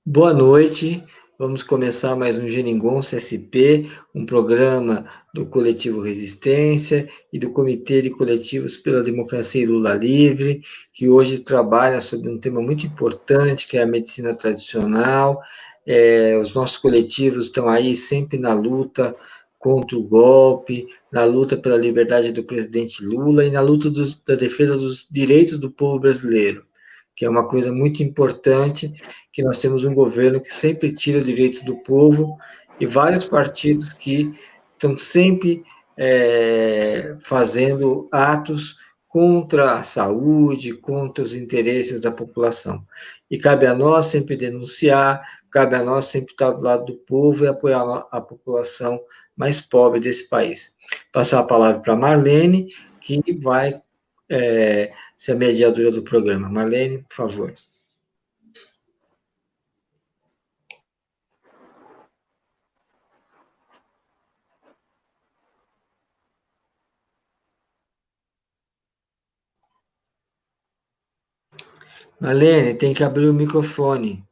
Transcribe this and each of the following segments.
Boa noite, vamos começar mais um Geringonça SP, um programa do Coletivo Resistência e do Comitê de Coletivos pela Democracia e Lula Livre, que hoje trabalha sobre um tema muito importante, que é a medicina tradicional. Os nossos coletivos estão aí sempre na luta contra o golpe, na luta pela liberdade do presidente Lula e na luta da defesa dos direitos do povo brasileiro, que é uma coisa muito importante, que nós temos um governo que sempre tira direitos do povo e vários partidos que estão sempre fazendo atos contra a saúde, contra os interesses da população. E cabe a nós sempre denunciar, cabe a nós sempre estar do lado do povo e apoiar a população mais pobre desse país. Passar a palavra para a Marlene, que vai ser a mediadora do programa. Marlene, por favor. Marlene, tem que abrir o microfone.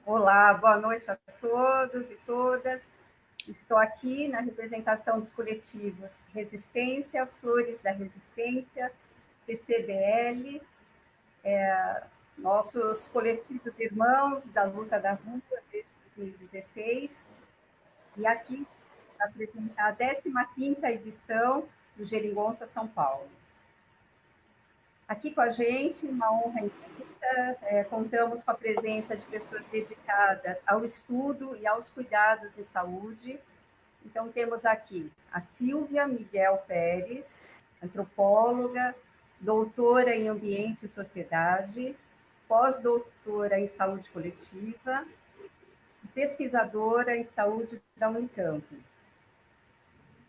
Olá, boa noite a todos e todas. Estou aqui na representação dos coletivos Resistência, Flores da Resistência, CCDL, nossos coletivos irmãos da luta da rua desde 2016, e aqui para apresentar a 15ª edição do Geringonça São Paulo. Aqui com a gente, uma honra imensa, contamos com a presença de pessoas dedicadas ao estudo e aos cuidados em saúde. Então, temos aqui a Silvia Miguel Pérez, antropóloga, doutora em Ambiente e Sociedade, pós-doutora em Saúde Coletiva, pesquisadora em Saúde da Unicamp.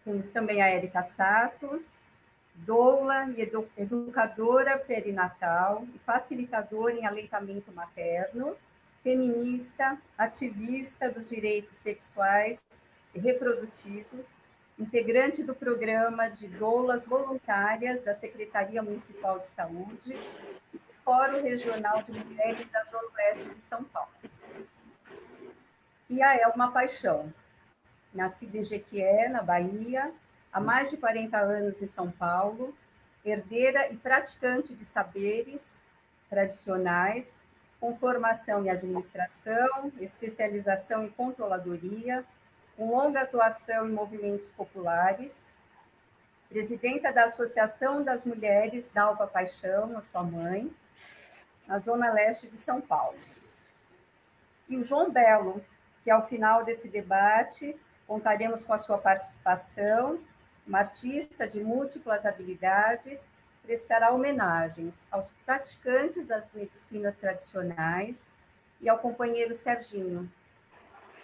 Temos também a Érica Sato, doula e educadora perinatal e facilitadora em aleitamento materno, feminista, ativista dos direitos sexuais e reprodutivos, integrante do programa de doulas voluntárias da Secretaria Municipal de Saúde e do Fórum Regional de Mulheres da Zona Oeste de São Paulo. E a Elma Paixão, nascida em Jequié, na Bahia, há mais de 40 anos em São Paulo, herdeira e praticante de saberes tradicionais, com formação em administração, especialização em controladoria, com longa atuação em movimentos populares, presidenta da Associação das Mulheres Dalva Paixão, a sua mãe, na Zona Leste de São Paulo. E o João Belo, que ao final desse debate contaremos com a sua participação, uma artista de múltiplas habilidades, prestará homenagens aos praticantes das medicinas tradicionais e ao companheiro Serginho,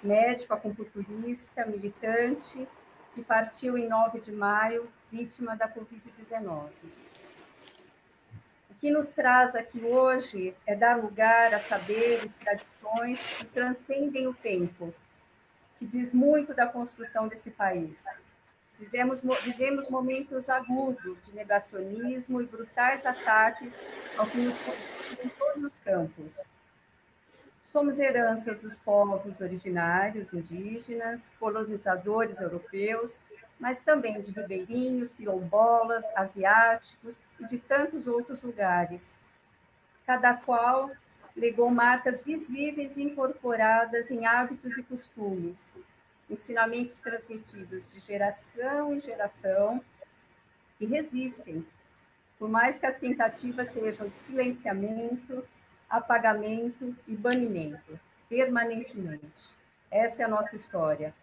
médico acupunturista, militante, que partiu em 9 de maio, vítima da Covid-19. O que nos traz aqui hoje é dar lugar a saberes, tradições que transcendem o tempo, que diz muito da construção desse país. Vivemos momentos agudos de negacionismo e brutais ataques ao que nos constitui em todos os campos. Somos heranças dos povos originários, indígenas, colonizadores europeus, mas também de ribeirinhos, quilombolas, asiáticos e de tantos outros lugares. Cada qual legou marcas visíveis e incorporadas em hábitos e costumes, ensinamentos transmitidos de geração em geração e resistem, por mais que as tentativas sejam de silenciamento, apagamento e banimento, permanentemente. Essa é a nossa história.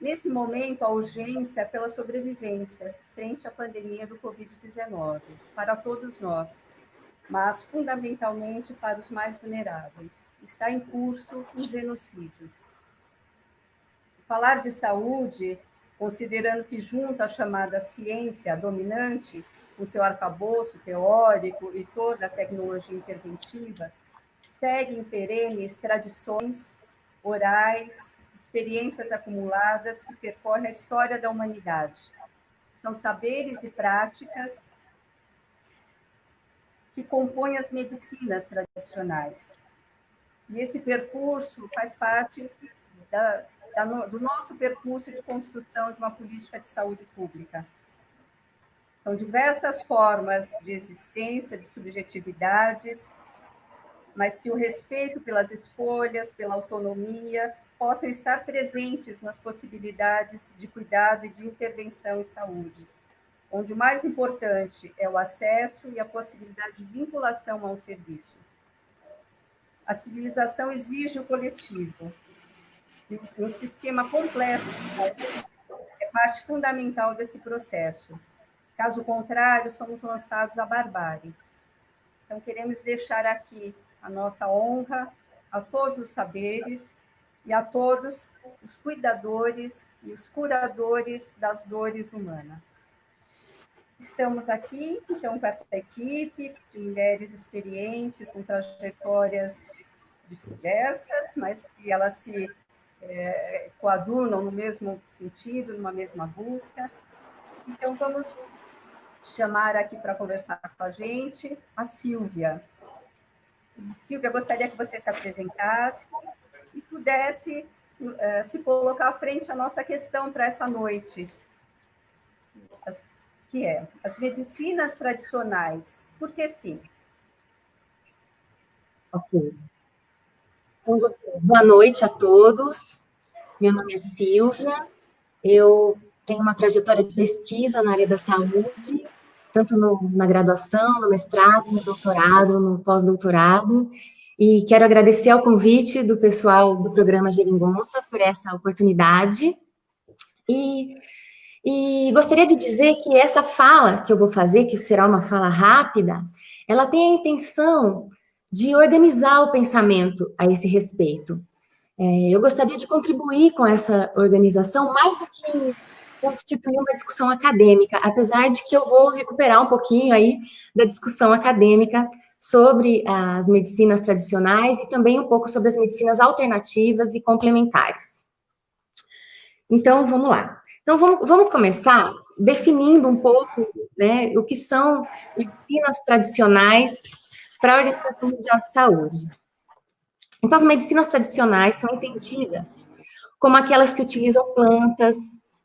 Nesse momento, a urgência é pela sobrevivência frente à pandemia do Covid-19, para todos nós, mas fundamentalmente para os mais vulneráveis. Está em curso um genocídio. Falar de saúde, considerando que junto à chamada ciência dominante, com seu arcabouço teórico e toda a tecnologia interventiva, seguem perenes tradições orais, experiências acumuladas que percorrem a história da humanidade. são saberes e práticas que compõem as medicinas tradicionais. E esse percurso faz parte do nosso percurso de construção de uma política de saúde pública. São diversas formas de existência, de subjetividades, mas que o respeito pelas escolhas, pela autonomia, possam estar presentes nas possibilidades de cuidado e de intervenção em saúde, onde o mais importante é o acesso e a possibilidade de vinculação a um serviço. A civilização exige o coletivo, e um sistema completo de saúde é parte fundamental desse processo. Caso contrário, somos lançados à barbárie. Então, queremos deixar aqui a nossa honra a todos os saberes e a todos os cuidadores e os curadores das dores humanas. Estamos aqui, então, com essa equipe de mulheres experientes, com trajetórias diversas, mas que elas se coadunam no mesmo sentido, numa mesma busca. Então, vamos chamar aqui para conversar com a gente a Silvia. Silvia, gostaria que você se apresentasse e pudesse se colocar à frente a nossa questão para essa noite, que é as medicinas tradicionais. Por que sim? Ok. Então, boa noite a todos. Meu nome é Silvia. Eu tenho uma trajetória de pesquisa na área da saúde, tanto na graduação, no mestrado, no doutorado, no pós-doutorado, e quero agradecer ao convite do pessoal do programa Geringonça por essa oportunidade, e gostaria de dizer que essa fala que eu vou fazer, que será uma fala rápida, ela tem a intenção de organizar o pensamento a esse respeito. Eu gostaria de contribuir com essa organização mais do que constituir uma discussão acadêmica, apesar de que eu vou recuperar um pouquinho aí da discussão acadêmica sobre as medicinas tradicionais e também um pouco sobre as medicinas alternativas e complementares. Então, vamos lá. Então, vamos começar definindo um pouco, né, o que são medicinas tradicionais para a Organização Mundial de Saúde. Então, as medicinas tradicionais são entendidas como aquelas que utilizam plantas,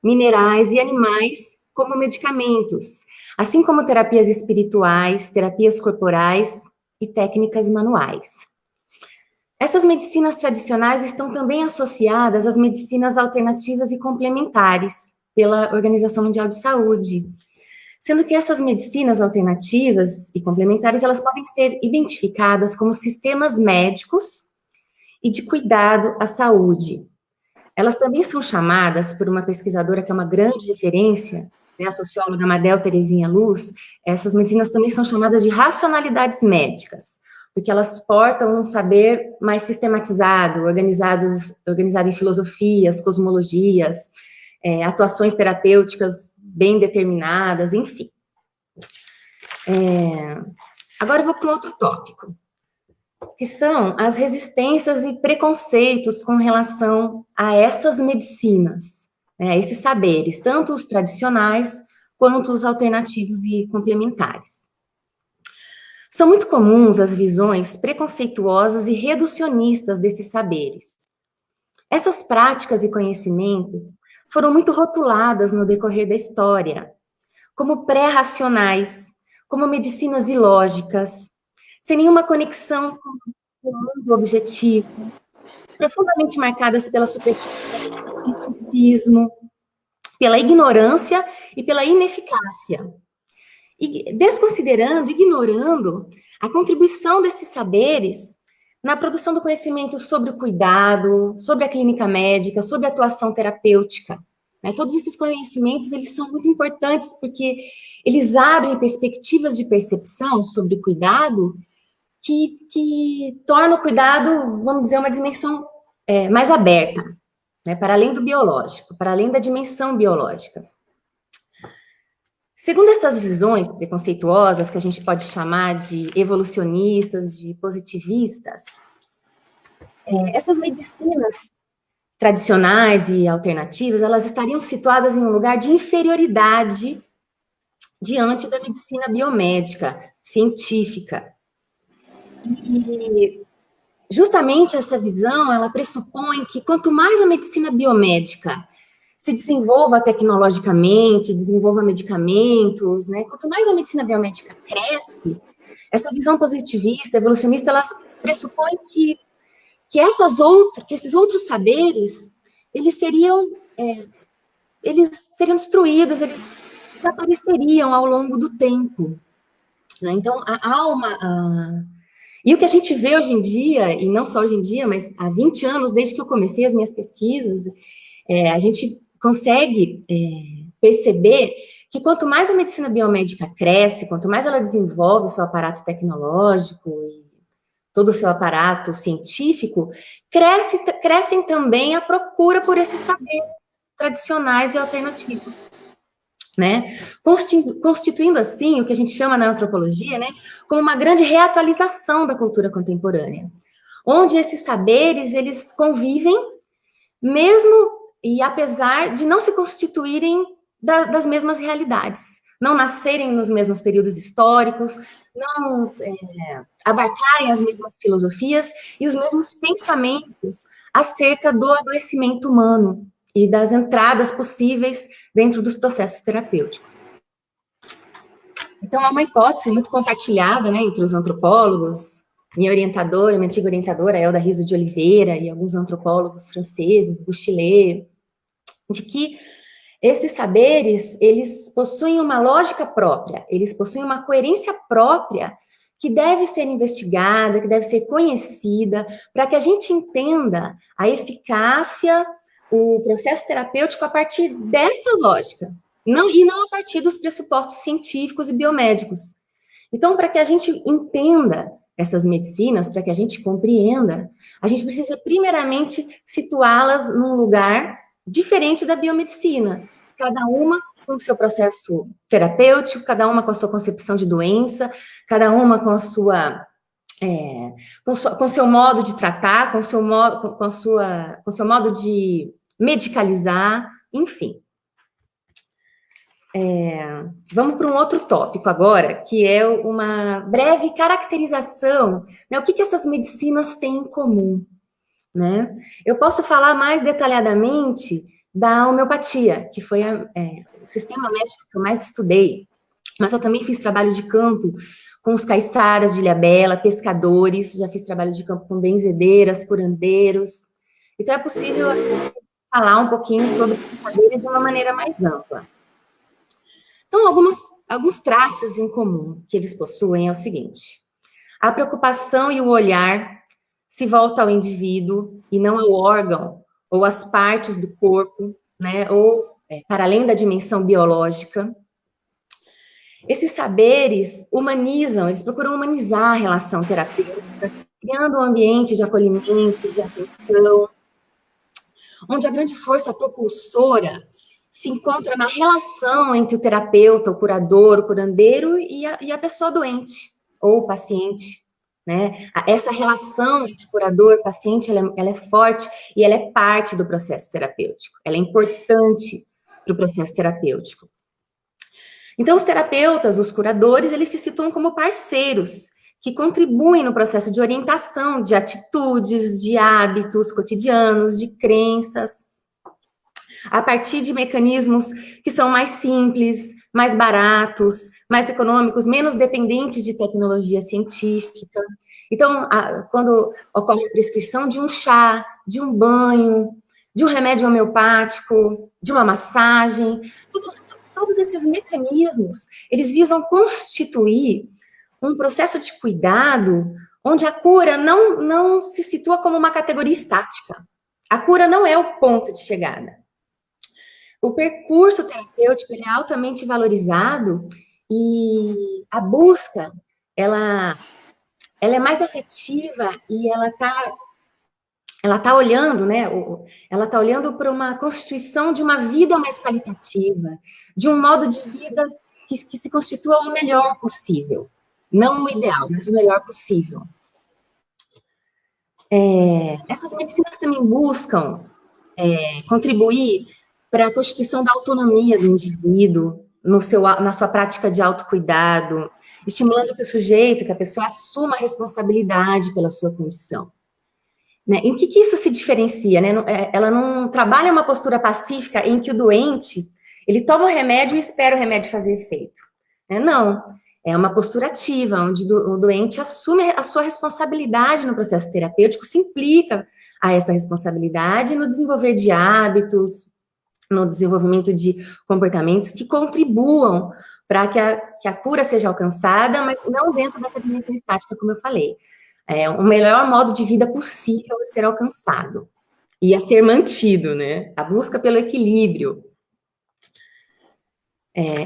minerais e animais como medicamentos, assim como terapias espirituais, terapias corporais e técnicas manuais. Essas medicinas tradicionais estão também associadas às medicinas alternativas e complementares pela Organização Mundial de Saúde, sendo que essas medicinas alternativas e complementares, elas podem ser identificadas como sistemas médicos e de cuidado à saúde. Elas também são chamadas, por uma pesquisadora que é uma grande referência, né, a socióloga Madel Terezinha Luz, essas medicinas também são chamadas de racionalidades médicas, porque elas portam um saber mais sistematizado, organizado em filosofias, cosmologias, atuações terapêuticas bem determinadas, enfim. Agora eu vou para um outro tópico, que são as resistências e preconceitos com relação a essas medicinas, né, esses saberes, tanto os tradicionais quanto os alternativos e complementares. São muito comuns as visões preconceituosas e reducionistas desses saberes. Essas práticas e conhecimentos foram muito rotuladas no decorrer da história, como pré-racionais, como medicinas ilógicas, sem nenhuma conexão com o mundo objetivo, profundamente marcadas pela superstição, misticismo, pela ignorância e pela ineficácia. E desconsiderando, ignorando a contribuição desses saberes na produção do conhecimento sobre o cuidado, sobre a clínica médica, sobre a atuação terapêutica. Né? Todos esses conhecimentos, eles são muito importantes porque eles abrem perspectivas de percepção sobre o cuidado que torna o cuidado, vamos dizer, uma dimensão mais aberta, né? Para além do biológico, para além da dimensão biológica. Segundo essas visões preconceituosas, que a gente pode chamar de evolucionistas, de positivistas, essas medicinas tradicionais e alternativas, elas estariam situadas em um lugar de inferioridade diante da medicina biomédica, científica. E justamente essa visão, ela pressupõe que quanto mais a medicina biomédica se desenvolva tecnologicamente, desenvolva medicamentos, né? Quanto mais a medicina biomédica cresce, essa visão positivista, evolucionista, ela pressupõe que esses outros saberes, eles seriam destruídos, eles desapareceriam ao longo do tempo. Né? Então, E o que a gente vê hoje em dia, e não só hoje em dia, mas há 20 anos, desde que eu comecei as minhas pesquisas, a gente consegue perceber que quanto mais a medicina biomédica cresce, quanto mais ela desenvolve o seu aparato tecnológico e todo o seu aparato científico, crescem também a procura por esses saberes tradicionais e alternativos, né? Constituindo assim o que a gente chama na antropologia, né, como uma grande reatualização da cultura contemporânea, onde esses saberes eles convivem mesmo e apesar de não se constituírem das mesmas realidades, não nascerem nos mesmos períodos históricos, não abarcarem as mesmas filosofias e os mesmos pensamentos acerca do adoecimento humano e das entradas possíveis dentro dos processos terapêuticos. Então, é uma hipótese muito compartilhada, né, entre os antropólogos. Minha antiga orientadora, Elda Riso de Oliveira, e alguns antropólogos franceses, Bouchilet, de que esses saberes, eles possuem uma lógica própria, eles possuem uma coerência própria que deve ser investigada, que deve ser conhecida, para que a gente entenda a eficácia, o processo terapêutico a partir desta lógica, e não a partir dos pressupostos científicos e biomédicos. Então, para que a gente entenda essas medicinas, para que a gente compreenda, a gente precisa primeiramente situá-las num lugar diferente da biomedicina, cada uma com o seu processo terapêutico, cada uma com a sua concepção de doença, cada uma com a sua com seu modo de tratar, com seu modo de medicalizar, enfim. Vamos para um outro tópico agora, que é uma breve caracterização, né, o que essas medicinas têm em comum, né? Eu posso falar mais detalhadamente da homeopatia, que foi o sistema médico que eu mais estudei, mas eu também fiz trabalho de campo com os caiçaras de Ilhabela, pescadores, já fiz trabalho de campo com benzedeiras, curandeiros, então é possível falar um pouquinho sobre esses saberes de uma maneira mais ampla. Então, alguns traços em comum que eles possuem é o seguinte: a preocupação e o olhar se volta ao indivíduo e não ao órgão ou às partes do corpo, né, ou para além da dimensão biológica. Esses saberes humanizam, eles procuram humanizar a relação terapêutica, criando um ambiente de acolhimento, de atenção, onde a grande força propulsora se encontra na relação entre o terapeuta, o curador, o curandeiro e a pessoa doente ou o paciente, né? Essa relação entre curador e paciente, ela é forte e ela é parte do processo terapêutico. Ela é importante para o processo terapêutico. Então, os terapeutas, os curadores, eles se situam como parceiros que contribuem no processo de orientação de atitudes, de hábitos cotidianos, de crenças, a partir de mecanismos que são mais simples, mais baratos, mais econômicos, menos dependentes de tecnologia científica. Então, quando ocorre a prescrição de um chá, de um banho, de um remédio homeopático, de uma massagem, todos esses mecanismos, eles visam constituir um processo de cuidado onde a cura não se situa como uma categoria estática. A cura não é o ponto de chegada. O percurso terapêutico ele é altamente valorizado e a busca, ela é mais afetiva e ela tá olhando, né? Ela tá olhando para uma constituição de uma vida mais qualitativa, de um modo de vida que se constitua o melhor possível. Não o ideal, mas o melhor possível. Essas medicinas também buscam contribuir para a constituição da autonomia do indivíduo, na sua prática de autocuidado, estimulando que o sujeito, que a pessoa assuma a responsabilidade pela sua condição. Né? Em que isso se diferencia? Né? Ela não trabalha uma postura pacífica em que o doente, ele toma o remédio e espera o remédio fazer efeito. Né? Não, é uma postura ativa, onde o doente assume a sua responsabilidade no processo terapêutico, se implica a essa responsabilidade no desenvolver de hábitos, no desenvolvimento de comportamentos que contribuam para que a cura seja alcançada, mas não dentro dessa dimensão estática, como eu falei. O melhor modo de vida possível a ser alcançado e a ser mantido, né? A busca pelo equilíbrio.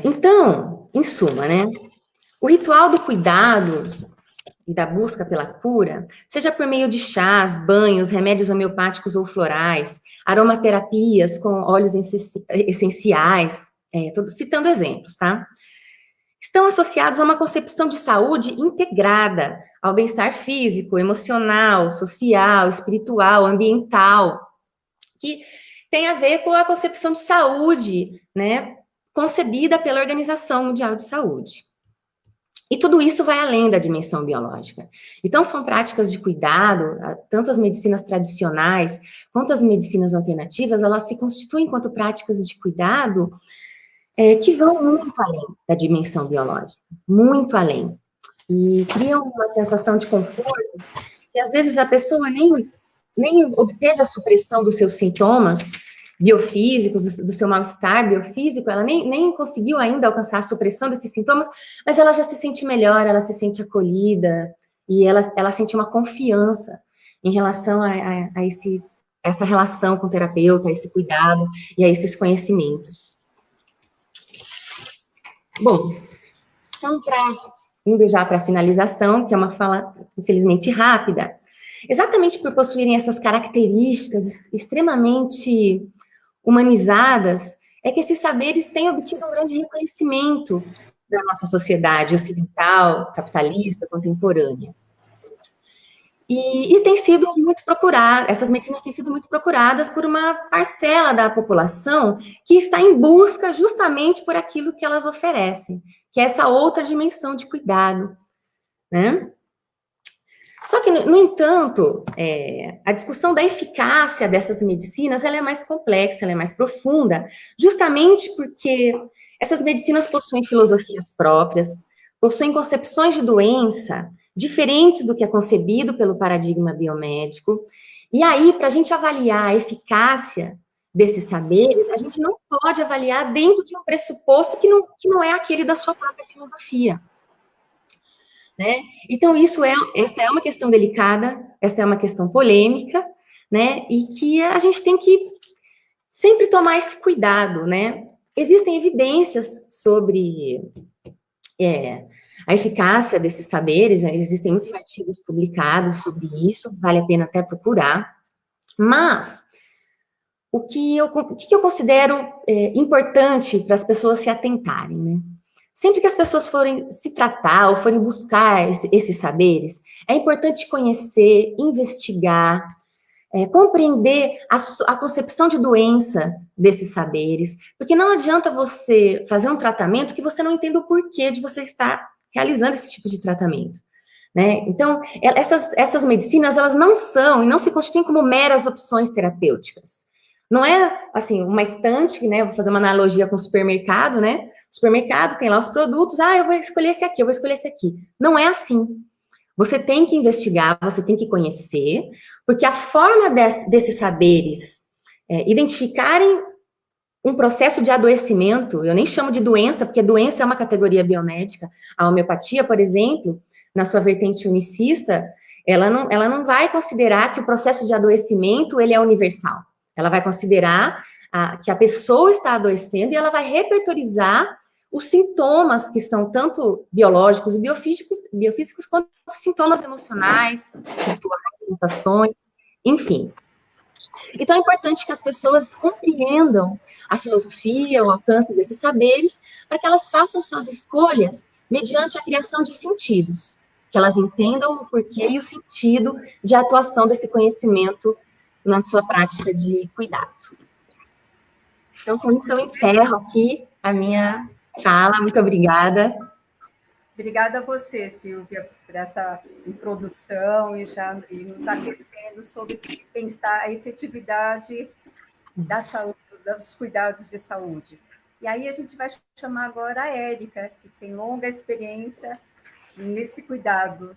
Então, em suma, né? O ritual do cuidado e da busca pela cura, seja por meio de chás, banhos, remédios homeopáticos ou florais, aromaterapias com óleos essenciais, citando exemplos, tá? Estão associados a uma concepção de saúde integrada ao bem-estar físico, emocional, social, espiritual, ambiental, que tem a ver com a concepção de saúde, né, concebida pela Organização Mundial de Saúde. E tudo isso vai além da dimensão biológica. Então, são práticas de cuidado, tanto as medicinas tradicionais quanto as medicinas alternativas, elas se constituem enquanto práticas de cuidado que vão muito além da dimensão biológica, muito além. E criam uma sensação de conforto, que às vezes a pessoa nem obteve a supressão dos seus sintomas biofísicos, do seu mal-estar biofísico, ela nem conseguiu ainda alcançar a supressão desses sintomas, mas ela já se sente melhor, ela se sente acolhida, e ela sente uma confiança em relação a essa relação com o terapeuta, a esse cuidado e a esses conhecimentos. Bom, então, indo já para a finalização, que é uma fala, infelizmente, rápida, exatamente por possuírem essas características extremamente humanizadas, é que esses saberes têm obtido um grande reconhecimento da nossa sociedade ocidental, capitalista, contemporânea. E tem sido muito procurada, essas medicinas têm sido muito procuradas por uma parcela da população que está em busca justamente por aquilo que elas oferecem, que é essa outra dimensão de cuidado, né? Só que, no entanto, a discussão da eficácia dessas medicinas, ela é mais complexa, ela é mais profunda, justamente porque essas medicinas possuem filosofias próprias, possuem concepções de doença diferentes do que é concebido pelo paradigma biomédico, e aí, para a gente avaliar a eficácia desses saberes, a gente não pode avaliar dentro de um pressuposto que não é aquele da sua própria filosofia. Né? Então, essa é uma questão delicada, essa é uma questão polêmica, né? E que a gente tem que sempre tomar esse cuidado, né? Existem evidências sobre a eficácia desses saberes, existem muitos artigos publicados sobre isso, vale a pena até procurar, mas o que eu considero importante para as pessoas se atentarem, né? Sempre que as pessoas forem se tratar ou forem buscar esses saberes, é importante conhecer, investigar, compreender a concepção de doença desses saberes, porque não adianta você fazer um tratamento que você não entenda o porquê de você estar realizando esse tipo de tratamento, né? Então, essas medicinas, elas não são e não se constituem como meras opções terapêuticas. Não é, assim, uma estante, né? Vou fazer uma analogia com o supermercado, né? O supermercado tem lá os produtos, eu vou escolher esse aqui, eu vou escolher esse aqui. Não é assim. Você tem que investigar, você tem que conhecer, porque a forma desses saberes identificarem um processo de adoecimento, eu nem chamo de doença, porque doença é uma categoria biomédica. A homeopatia, por exemplo, na sua vertente unicista, ela não vai considerar que o processo de adoecimento, ele é universal. Ela vai considerar que a pessoa está adoecendo e ela vai repertorizar os sintomas que são tanto biológicos e biofísicos quanto sintomas emocionais, espirituais, sensações, enfim. Então, é importante que as pessoas compreendam a filosofia, o alcance desses saberes, para que elas façam suas escolhas mediante a criação de sentidos, que elas entendam o porquê e o sentido de atuação desse conhecimento na sua prática de cuidado. Então, com isso, eu encerro aqui a minha fala. Muito obrigada. Obrigada a você, Silvia, por essa introdução e nos aquecendo sobre pensar a efetividade da saúde, dos cuidados de saúde. E aí a gente vai chamar agora a Érica, que tem longa experiência nesse cuidado,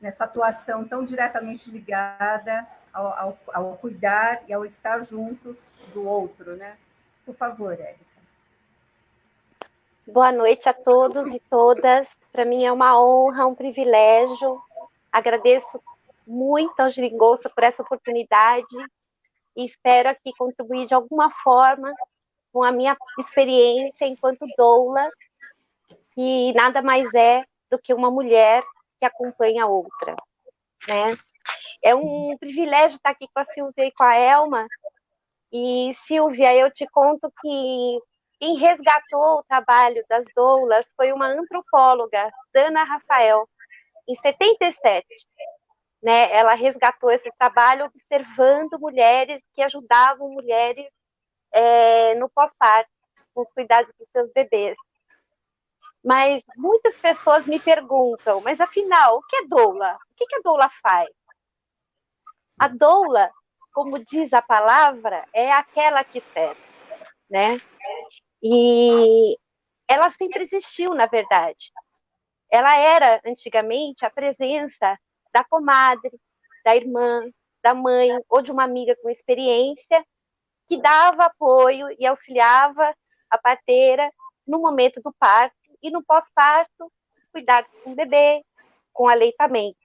nessa atuação tão diretamente ligada ao cuidar e ao estar junto do outro, né? Por favor, Érica. Boa noite a todos e todas. Para mim é uma honra, um privilégio. Agradeço muito ao Geringonça por essa oportunidade e espero aqui contribuir de alguma forma com a minha experiência enquanto doula, que nada mais é do que uma mulher que acompanha a outra, né? É um privilégio estar aqui com a Silvia e com a Elma. E, Silvia, eu te conto que quem resgatou o trabalho das doulas foi uma antropóloga, Dana Rafael, em 77. Né? Ela resgatou esse trabalho observando mulheres que ajudavam mulheres no pós-parto, com os cuidados dos seus bebês. Mas muitas pessoas me perguntam, mas afinal, o que é doula? O que a doula faz? A doula, como diz a palavra, é aquela que serve, né? E ela sempre existiu, na verdade. Ela era, antigamente, a presença da comadre, da irmã, da mãe ou de uma amiga com experiência que dava apoio e auxiliava a parteira no momento do parto e no pós-parto, os cuidados com o bebê, com aleitamento.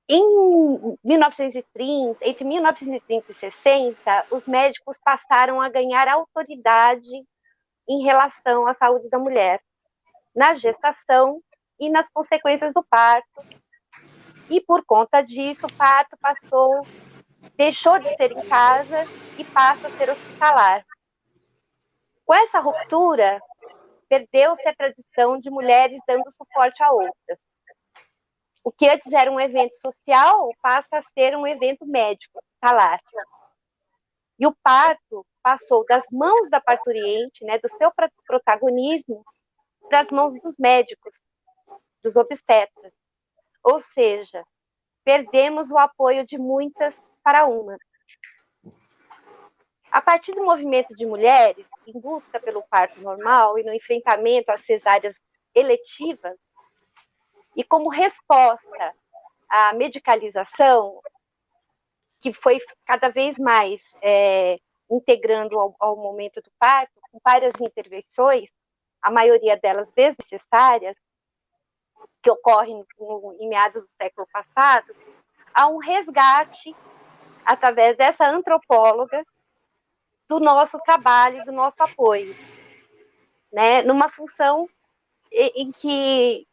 Em 1930, entre 1930 e 60, os médicos passaram a ganhar autoridade em relação à saúde da mulher, na gestação e nas consequências do parto. E por conta disso, o parto deixou de ser em casa e passa a ser hospitalar. Com essa ruptura, perdeu-se a tradição de mulheres dando suporte a outras. O que antes era um evento social passa a ser um evento médico, hospitalar. E o parto passou das mãos da parturiente, né, do seu protagonismo, para as mãos dos médicos, dos obstetras. Ou seja, perdemos o apoio de muitas para uma. A partir do movimento de mulheres, em busca pelo parto normal e no enfrentamento às cesáreas eletivas, e como resposta à medicalização, que foi cada vez mais integrando ao momento do parto, com várias intervenções, a maioria delas desnecessárias, que ocorrem em meados do século passado, há um resgate, através dessa antropóloga, do nosso trabalho, do nosso apoio, né? Numa função em que,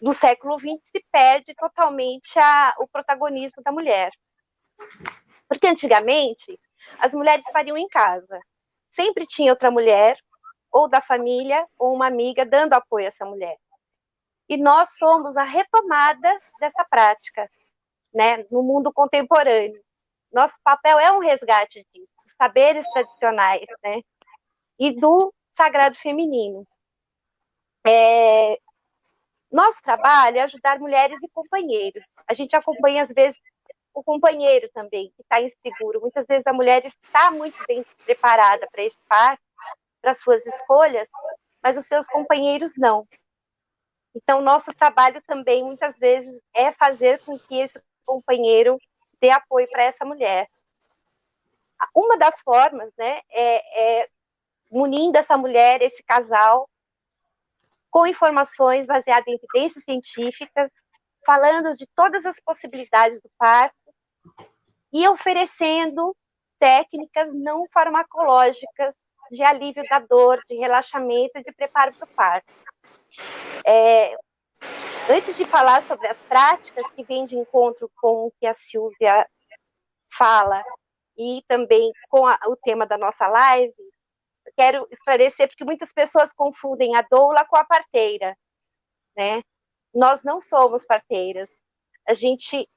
do século XX, se perde totalmente o protagonismo da mulher. Porque antigamente, as mulheres pariam em casa. Sempre tinha outra mulher, ou da família, ou uma amiga, dando apoio a essa mulher. E nós somos a retomada dessa prática, né, no mundo contemporâneo. Nosso papel é um resgate disso, dos saberes tradicionais, né, e do sagrado feminino. Nosso trabalho é ajudar mulheres e companheiros. A gente acompanha, às vezes, o companheiro também, que está inseguro. Muitas vezes a mulher está muito bem preparada para esse parto, para suas escolhas, mas os seus companheiros não. Então, nosso trabalho também, muitas vezes, é fazer com que esse companheiro dê apoio para essa mulher. Uma das formas, né, é munindo essa mulher, esse casal, com informações baseadas em evidências científicas, falando de todas as possibilidades do parto e oferecendo técnicas não farmacológicas de alívio da dor, de relaxamento e de preparo para o parto. Antes de falar sobre as práticas que vêm de encontro com o que a Silvia fala e também com o tema da nossa live, eu quero esclarecer, porque muitas pessoas confundem a doula com a parteira, né? Nós não somos parteiras. A gente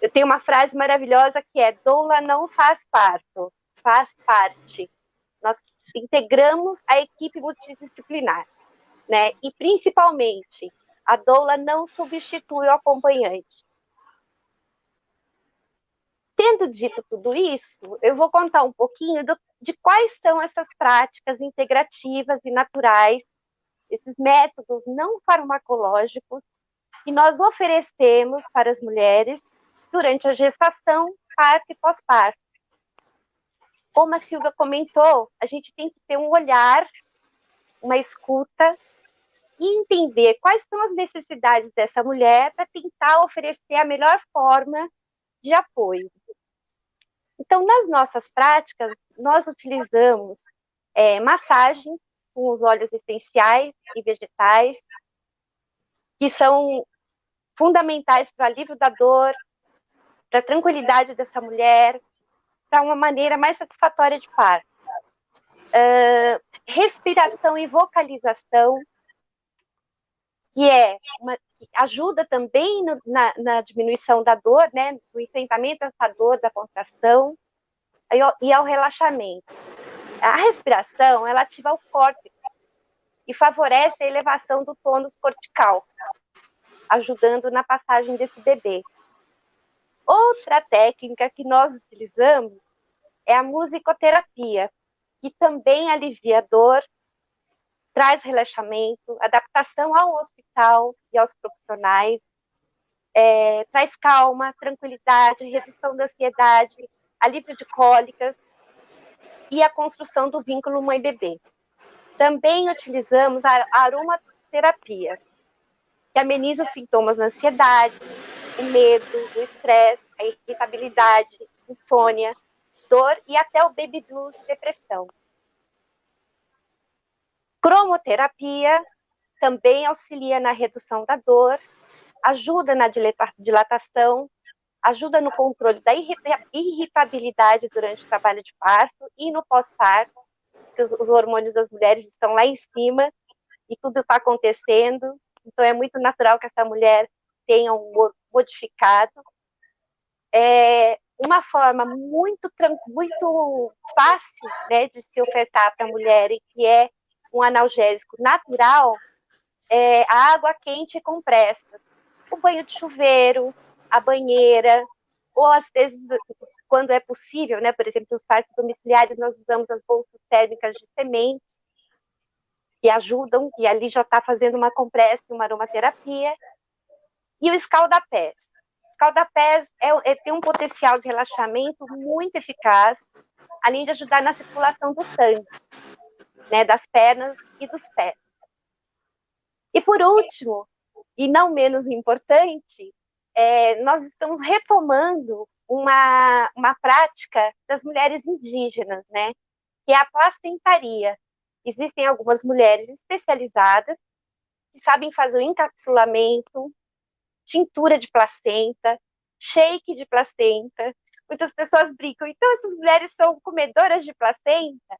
Eu tenho uma frase maravilhosa que é: doula não faz parto, faz parte. Nós integramos a equipe multidisciplinar, né? E principalmente, a doula não substitui o acompanhante. Tendo dito tudo isso, eu vou contar um pouquinho de quais são essas práticas integrativas e naturais, esses métodos não farmacológicos que nós oferecemos para as mulheres durante a gestação, parto e pós-parto. Como a Silvia comentou, a gente tem que ter um olhar, uma escuta e entender quais são as necessidades dessa mulher para tentar oferecer a melhor forma de apoio. Então, nas nossas práticas, nós utilizamos massagens com os óleos essenciais e vegetais, que são fundamentais para o alívio da dor, para a tranquilidade dessa mulher, para uma maneira mais satisfatória de parto. Respiração e vocalização, que ajuda também na diminuição da dor, né, no enfrentamento dessa dor, da contração, e ao relaxamento. A respiração, ela ativa o córtex e favorece a elevação do tônus cortical, ajudando na passagem desse bebê. Outra técnica que nós utilizamos é a musicoterapia, que também alivia a dor, traz relaxamento, adaptação ao hospital e aos profissionais, traz calma, tranquilidade, redução da ansiedade, alívio de cólicas e a construção do vínculo mãe-bebê. Também utilizamos a aromaterapia, que ameniza os sintomas da ansiedade, o medo, o estresse, a irritabilidade, insônia, dor e até o baby blues e depressão. Cromoterapia também auxilia na redução da dor, ajuda na dilatação, ajuda no controle da irritabilidade durante o trabalho de parto e no pós-parto, porque os hormônios das mulheres estão lá em cima e tudo está acontecendo, então é muito natural que essa mulher tenha um humor modificado. Uma forma muito fácil, né, de se ofertar para a mulher e que é um analgésico natural, a água quente e compressa, o banho de chuveiro, a banheira, ou às vezes, quando é possível, né, por exemplo, nos partos domiciliares, nós usamos as bolsas térmicas de sementes, que ajudam, e ali já está fazendo uma compressa e uma aromaterapia, e o escaldapés. O escaldapés tem um potencial de relaxamento muito eficaz, além de ajudar na circulação do sangue, né, das pernas e dos pés. E por último, e não menos importante, nós estamos retomando uma prática das mulheres indígenas, né, que é a placentaria. Existem algumas mulheres especializadas que sabem fazer o encapsulamento, tintura de placenta, shake de placenta. Muitas pessoas brincam, então essas mulheres são comedoras de placenta?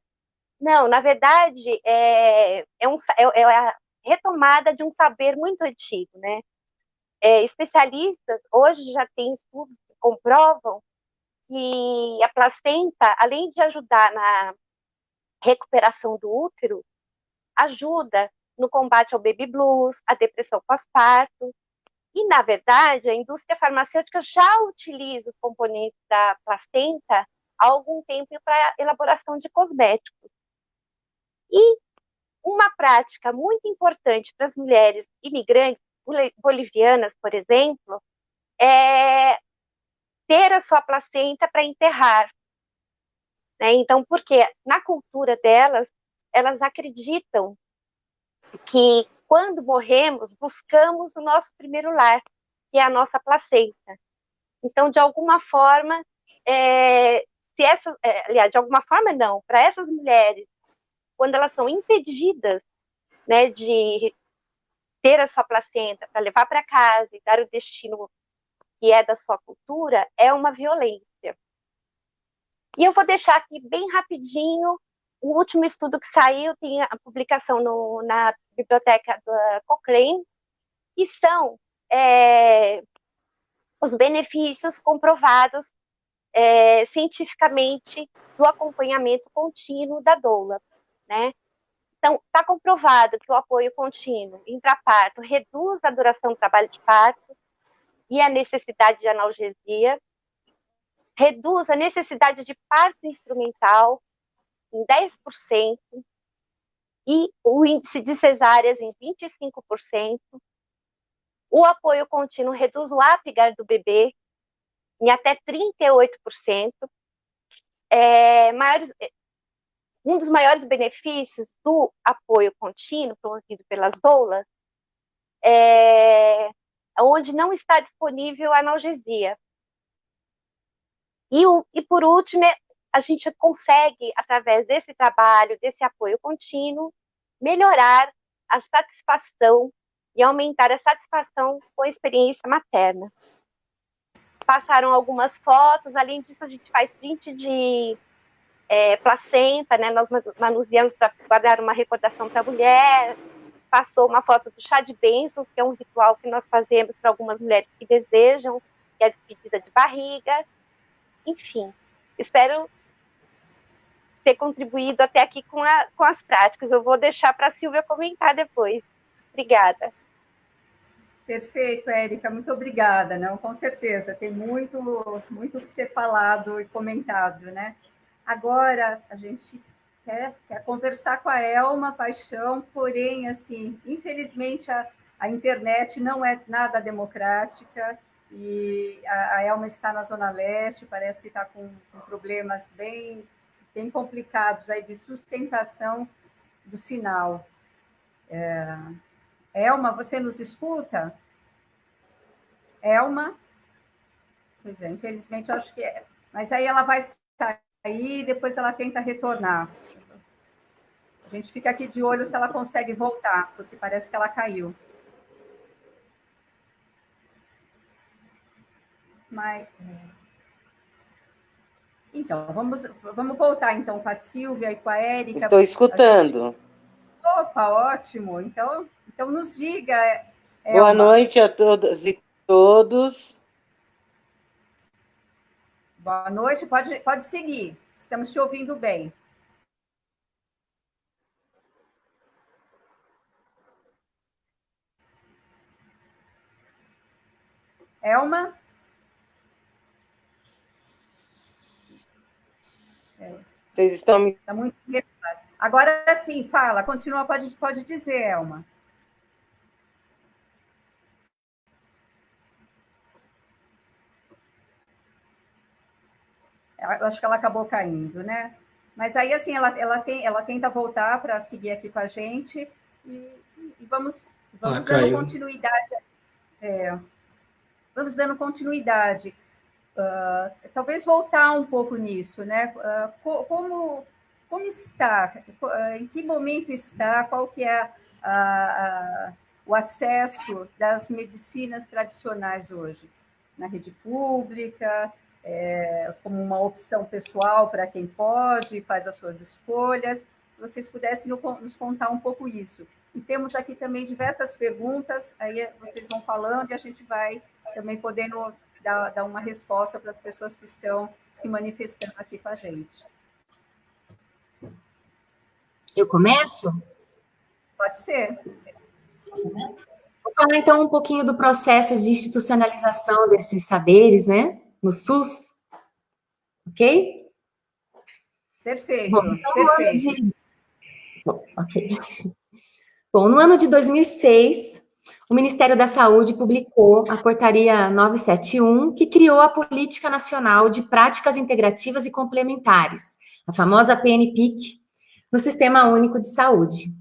Não, na verdade, é a retomada de um saber muito antigo, né? Especialistas hoje já têm estudos que comprovam que a placenta, além de ajudar na recuperação do útero, ajuda no combate ao baby blues, à depressão pós-parto. E, na verdade, a indústria farmacêutica já utiliza os componentes da placenta há algum tempo para elaboração de cosméticos. E uma prática muito importante para as mulheres imigrantes bolivianas, por exemplo, é ter a sua placenta para enterrar. Né? Então, porque na cultura delas, elas acreditam que quando morremos, buscamos o nosso primeiro lar, que é a nossa placenta. Então, de alguma forma, aliás, de alguma forma não, para essas mulheres, quando elas são impedidas, né, de ter a sua placenta para levar para casa e dar o destino que é da sua cultura, é uma violência. E eu vou deixar aqui bem rapidinho o último estudo que saiu, tem a publicação na biblioteca da Cochrane, que são os benefícios comprovados cientificamente do acompanhamento contínuo da doula, né? Então, está comprovado que o apoio contínuo intraparto reduz a duração do trabalho de parto e a necessidade de analgesia, reduz a necessidade de parto instrumental em 10% e o índice de cesáreas em 25%. O apoio contínuo reduz o apgar do bebê em até 38%. Um dos maiores benefícios do apoio contínuo promovido pelas doulas é onde não está disponível a analgesia. E por último, a gente consegue, através desse trabalho, desse apoio contínuo, melhorar a satisfação e aumentar a satisfação com a experiência materna. Passaram algumas fotos, além disso a gente faz print de placenta, né? Nós manuseamos para guardar uma recordação para a mulher, passou uma foto do chá de bênçãos, que é um ritual que nós fazemos para algumas mulheres que desejam, que é a despedida de barriga. Enfim, espero ter contribuído até aqui com as práticas. Eu vou deixar para a Silvia comentar depois. Obrigada. Perfeito, Érica, muito obrigada. Não, com certeza, tem muito que ser falado e comentado, né? Agora, a gente quer conversar com a Elma Paixão, porém, assim, infelizmente, a internet não é nada democrática e a Elma está na Zona Leste, parece que está com problemas bem complicados aí de sustentação do sinal. Elma, você nos escuta? Elma? Pois é, infelizmente, eu acho que é. Mas aí ela vai sair e depois ela tenta retornar. A gente fica aqui de olho se ela consegue voltar, porque parece que ela caiu. Mas... Então, vamos voltar então com a Silvia e com a Érica. Estou escutando. Opa, ótimo. Então nos diga. Boa noite a todas e todos. Boa noite, pode seguir. Estamos te ouvindo bem. Elma? Vocês estão me... Está muito... Agora sim, fala, continua, pode dizer, Elma. Eu acho que ela acabou caindo, né? Mas aí, assim, ela tenta voltar para seguir aqui com a gente e vamos dando continuidade. Vamos dando continuidade. Talvez voltar um pouco nisso, né? Como está? Em que momento está? Qual que é o acesso das medicinas tradicionais hoje? Na rede pública, como uma opção pessoal para quem pode, faz as suas escolhas. Se vocês pudessem nos contar um pouco isso. E temos aqui também diversas perguntas, aí vocês vão falando e a gente vai também podendo dar uma resposta para as pessoas que estão se manifestando aqui com a gente. Eu começo? Pode ser. Vou falar, então, um pouquinho do processo de institucionalização desses saberes, né, no SUS, ok? Perfeito, Bom, então, perfeito. Bom, no ano de 2006, o Ministério da Saúde publicou a Portaria 971, que criou a Política Nacional de Práticas Integrativas e Complementares, a famosa PNPIC, no Sistema Único de Saúde.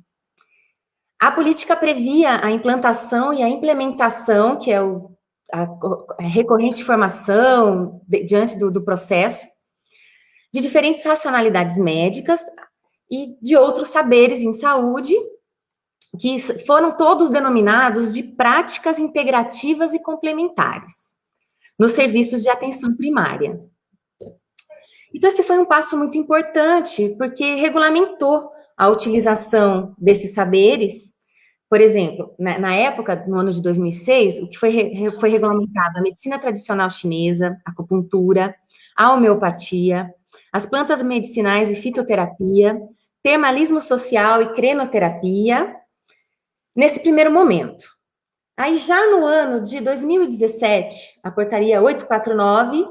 A política previa a implantação e a implementação, que é a recorrente formação diante do processo, de diferentes racionalidades médicas e de outros saberes em saúde, que foram todos denominados de práticas integrativas e complementares, nos serviços de atenção primária. Então, esse foi um passo muito importante, porque regulamentou a utilização desses saberes Por exemplo, na época, no ano de 2006, o que foi regulamentado? A medicina tradicional chinesa, a acupuntura, a homeopatia, as plantas medicinais e fitoterapia, termalismo social e crenoterapia, nesse primeiro momento. Aí, já no ano de 2017, a portaria 849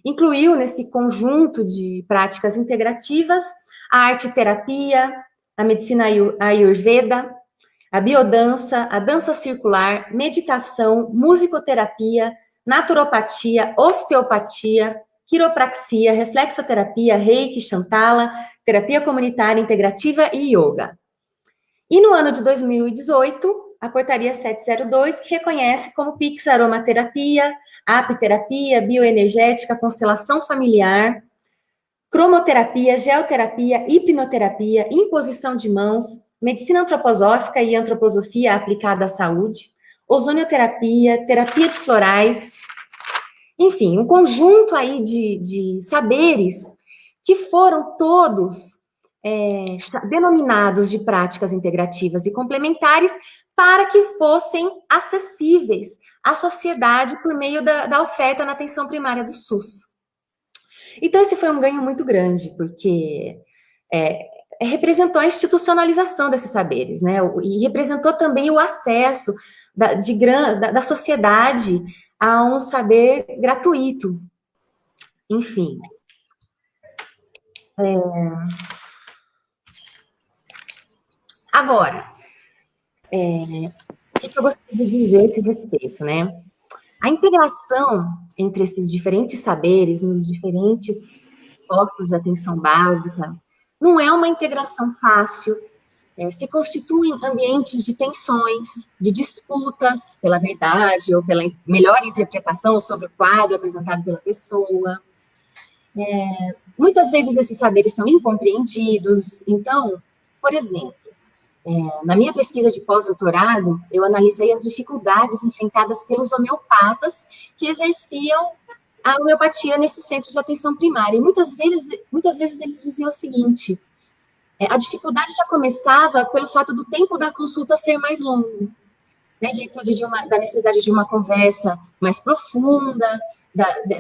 incluiu nesse conjunto de práticas integrativas a arte-terapia, a medicina ayurveda, a biodança, a dança circular, meditação, musicoterapia, naturopatia, osteopatia, quiropraxia, reflexoterapia, reiki, chantala, terapia comunitária integrativa e yoga. E no ano de 2018, a portaria 702, que reconhece como PIX aromaterapia, apiterapia, bioenergética, constelação familiar, cromoterapia, geoterapia, hipnoterapia, imposição de mãos, medicina antroposófica e antroposofia aplicada à saúde, ozonioterapia, terapia de florais, enfim, um conjunto aí de saberes que foram todos denominados de práticas integrativas e complementares para que fossem acessíveis à sociedade por meio da oferta na atenção primária do SUS. Então, esse foi um ganho muito grande, porque representou a institucionalização desses saberes, né? E representou também o acesso da sociedade a um saber gratuito. Enfim. Agora, o que eu gostaria de dizer a esse respeito, né? A integração entre esses diferentes saberes, nos diferentes postos de atenção básica, não é uma integração fácil, se constituem ambientes de tensões, de disputas pela verdade ou pela melhor interpretação sobre o quadro apresentado pela pessoa. Muitas vezes esses saberes são incompreendidos. Então, por exemplo, na minha pesquisa de pós-doutorado, eu analisei as dificuldades enfrentadas pelos homeopatas que exerciam a homeopatia nesses centros de atenção primária. E muitas vezes eles diziam o seguinte: a dificuldade já começava pelo fato do tempo da consulta ser mais longo, né, em virtude da necessidade de uma conversa mais profunda,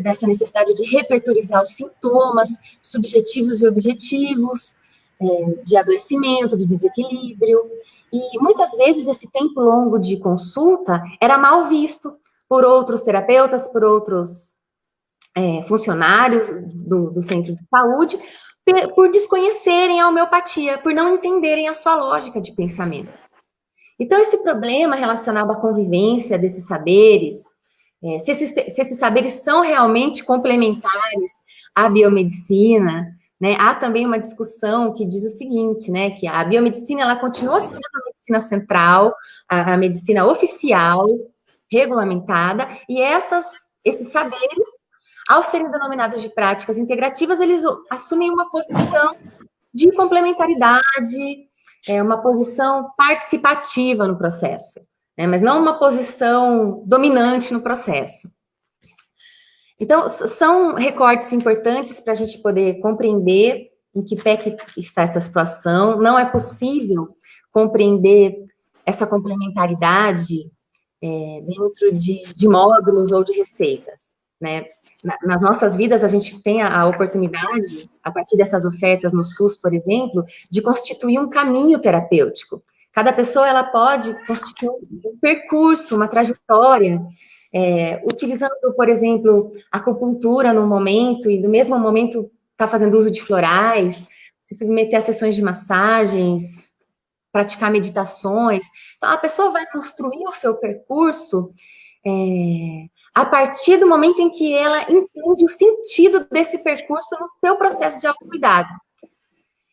dessa necessidade de repertorizar os sintomas subjetivos e objetivos, de adoecimento, de desequilíbrio, e muitas vezes esse tempo longo de consulta era mal visto por outros terapeutas, por outros funcionários do centro de saúde, por desconhecerem a homeopatia, por não entenderem a sua lógica de pensamento. Então, esse problema relacionado à convivência desses saberes, se esses saberes são realmente complementares à biomedicina, né, há também uma discussão que diz o seguinte, né, que a biomedicina ela continua sendo a medicina central, a medicina oficial, regulamentada, e esses saberes, ao serem denominados de práticas integrativas, eles assumem uma posição de complementaridade, uma posição participativa no processo, né, mas não uma posição dominante no processo. Então, são recortes importantes para a gente poder compreender em que pé que está essa situação. Não é possível compreender essa complementaridade dentro de módulos ou de receitas, né? Nas nossas vidas, a gente tem a oportunidade, a partir dessas ofertas no SUS, por exemplo, de constituir um caminho terapêutico. Cada pessoa, ela pode constituir um percurso, uma trajetória, utilizando, por exemplo, a acupuntura no momento, e no mesmo momento está fazendo uso de florais, se submeter a sessões de massagens, praticar meditações. Então, a pessoa vai construir o seu percurso a partir do momento em que ela entende o sentido desse percurso no seu processo de autocuidado.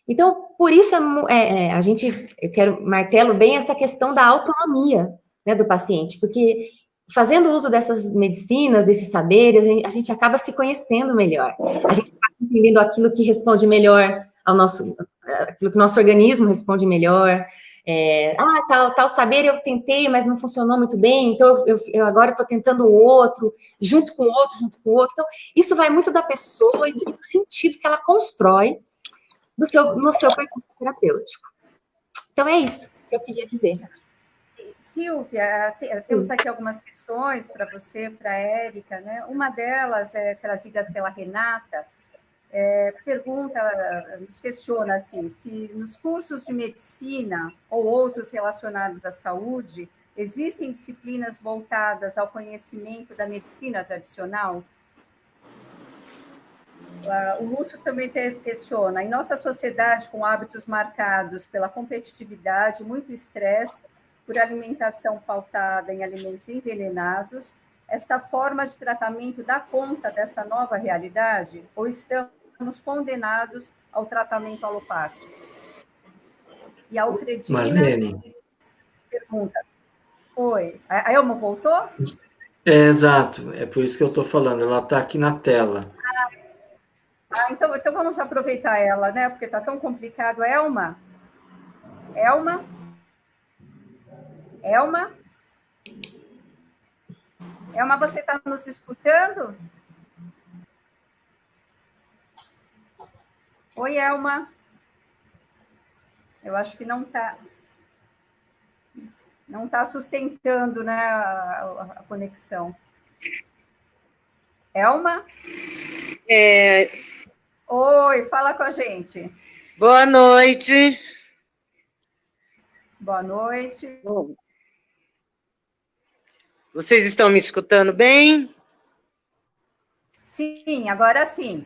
Então, por isso, eu quero martelo bem essa questão da autonomia, né, do paciente, porque fazendo uso dessas medicinas, desses saberes, a gente acaba se conhecendo melhor. A gente acaba entendendo aquilo que responde melhor aquilo que o nosso organismo responde melhor. Tal saber eu tentei, mas não funcionou muito bem, então eu agora estou tentando o outro, junto com o outro. Então, isso vai muito da pessoa e do sentido que ela constrói no seu percurso terapêutico. Então, é isso que eu queria dizer. Silvia, temos aqui algumas questões para você, para a Érica, né? Uma delas é trazida pela Renata, nos questiona assim, se nos cursos de medicina ou outros relacionados à saúde, existem disciplinas voltadas ao conhecimento da medicina tradicional? O Lúcio também questiona, em nossa sociedade com hábitos marcados pela competitividade, muito estresse, por alimentação pautada em alimentos envenenados, esta forma de tratamento dá conta dessa nova realidade? Ou estamos condenados ao tratamento alopático? E a Alfredina Marlene. pergunta, oi, a Elma voltou? Exato, é por isso que eu estou falando, ela está aqui na tela. Então vamos aproveitar ela, né? Porque está tão complicado. Elma? Elma? Elma? Elma, você está nos escutando? Oi, Elma. Eu acho que não está sustentando, né, a conexão. Elma? Oi, fala com a gente. Boa noite. Boa noite. Bom, vocês estão me escutando bem? Sim, agora sim.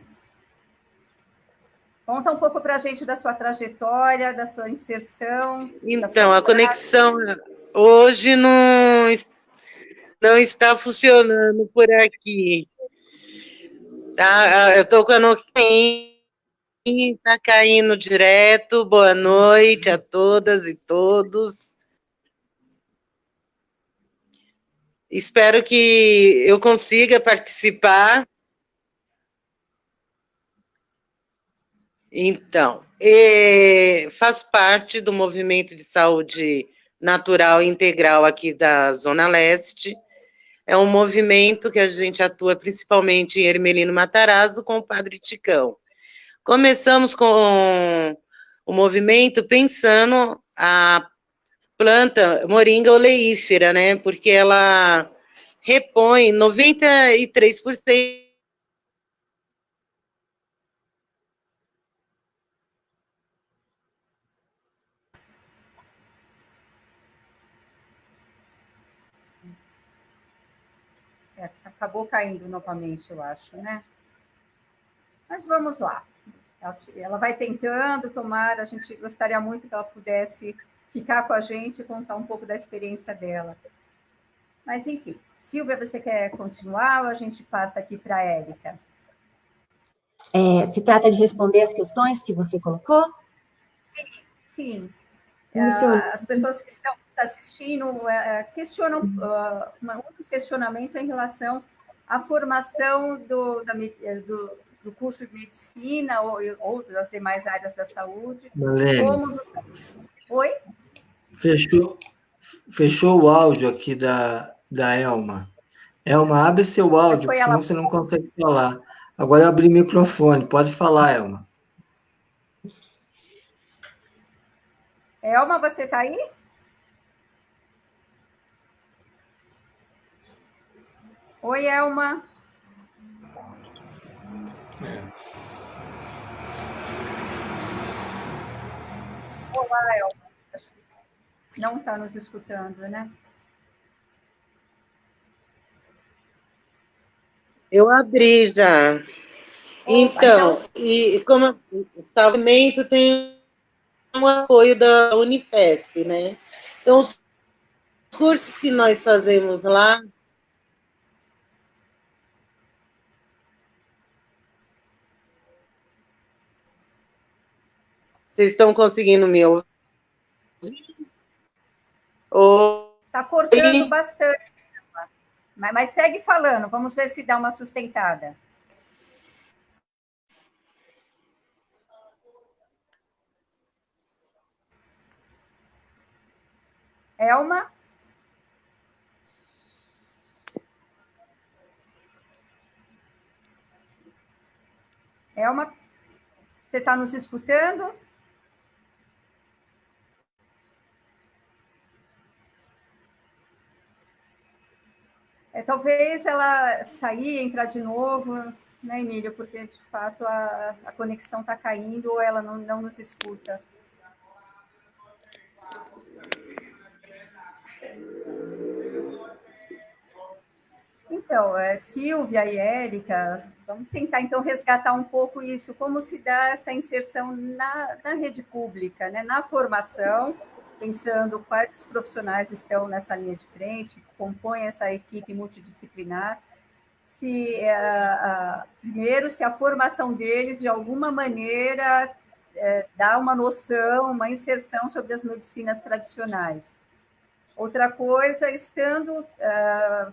Conta um pouco para a gente da sua trajetória, da sua inserção. Então, a conexão hoje não está funcionando por aqui. Tá? Eu estou com a Nokia, está caindo direto. Boa noite a todas e todos. Espero que eu consiga participar. Então, faz parte do movimento de saúde natural e integral aqui da Zona Leste. É um movimento que a gente atua principalmente em Ermelino Matarazzo com o Padre Ticão. Começamos com o movimento pensando a planta moringa oleífera, né? Porque ela repõe 93%. Acabou caindo novamente, eu acho, né? Mas vamos lá. Ela vai tentando, tomara, a gente gostaria muito que ela pudesse ficar com a gente e contar um pouco da experiência dela. Mas, enfim, Silvia, você quer continuar ou a gente passa aqui para a Érica? Se trata de responder as questões que você colocou? Sim. Sim. As pessoas que estão assistindo questionam, um dos questionamentos é em relação à formação do curso de medicina ou das demais áreas da saúde. Marlene, Oi? Fechou o áudio aqui da Elma. Elma, abre seu áudio, porque senão você não consegue falar. Agora eu abri o microfone, pode falar, Elma. Elma, você está aí? Oi, Elma. Olá, Elma. Não está nos escutando, né? Eu abri já. Então, e como o movimento tem um apoio da Unifesp, né? Então, os cursos que nós fazemos lá. Vocês estão conseguindo me ouvir? Está cortando bastante, mas segue falando, vamos ver se dá uma sustentada. Elma? Elma, você está nos escutando? Talvez ela sair, entrar de novo, né, Emílio? Porque, de fato, a conexão está caindo ou ela não nos escuta. Então, Silvia e Érica, vamos tentar, então, resgatar um pouco isso, como se dá essa inserção na rede pública, né? Na formação, pensando quais os profissionais estão nessa linha de frente, que compõem essa equipe multidisciplinar, primeiro, se a formação deles, de alguma maneira, dá uma noção, uma inserção sobre as medicinas tradicionais. Outra coisa,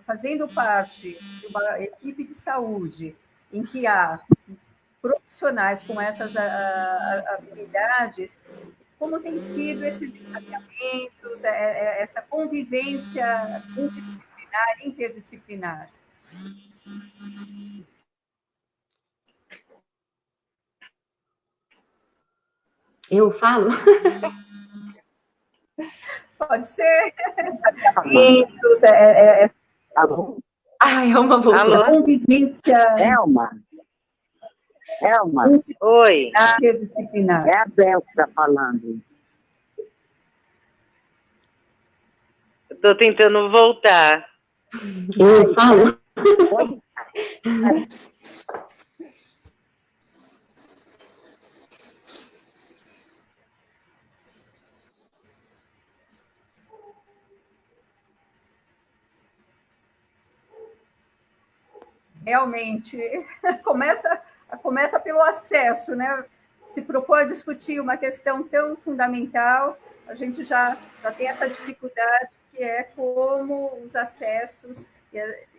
fazendo parte de uma equipe de saúde, em que há profissionais com essas habilidades, como tem sido esses encaminhamentos, essa convivência multidisciplinar, interdisciplinar? Eu falo? Pode ser. Isso, Alô? Ai, Elma voltou. Alô? Convivência. Elma. Oi. Interdisciplinar. É a Bel que está falando. Estou tentando voltar. Eu falo. Realmente, começa pelo acesso, né? Se propõe a discutir uma questão tão fundamental, a gente já tem essa dificuldade, que é como os acessos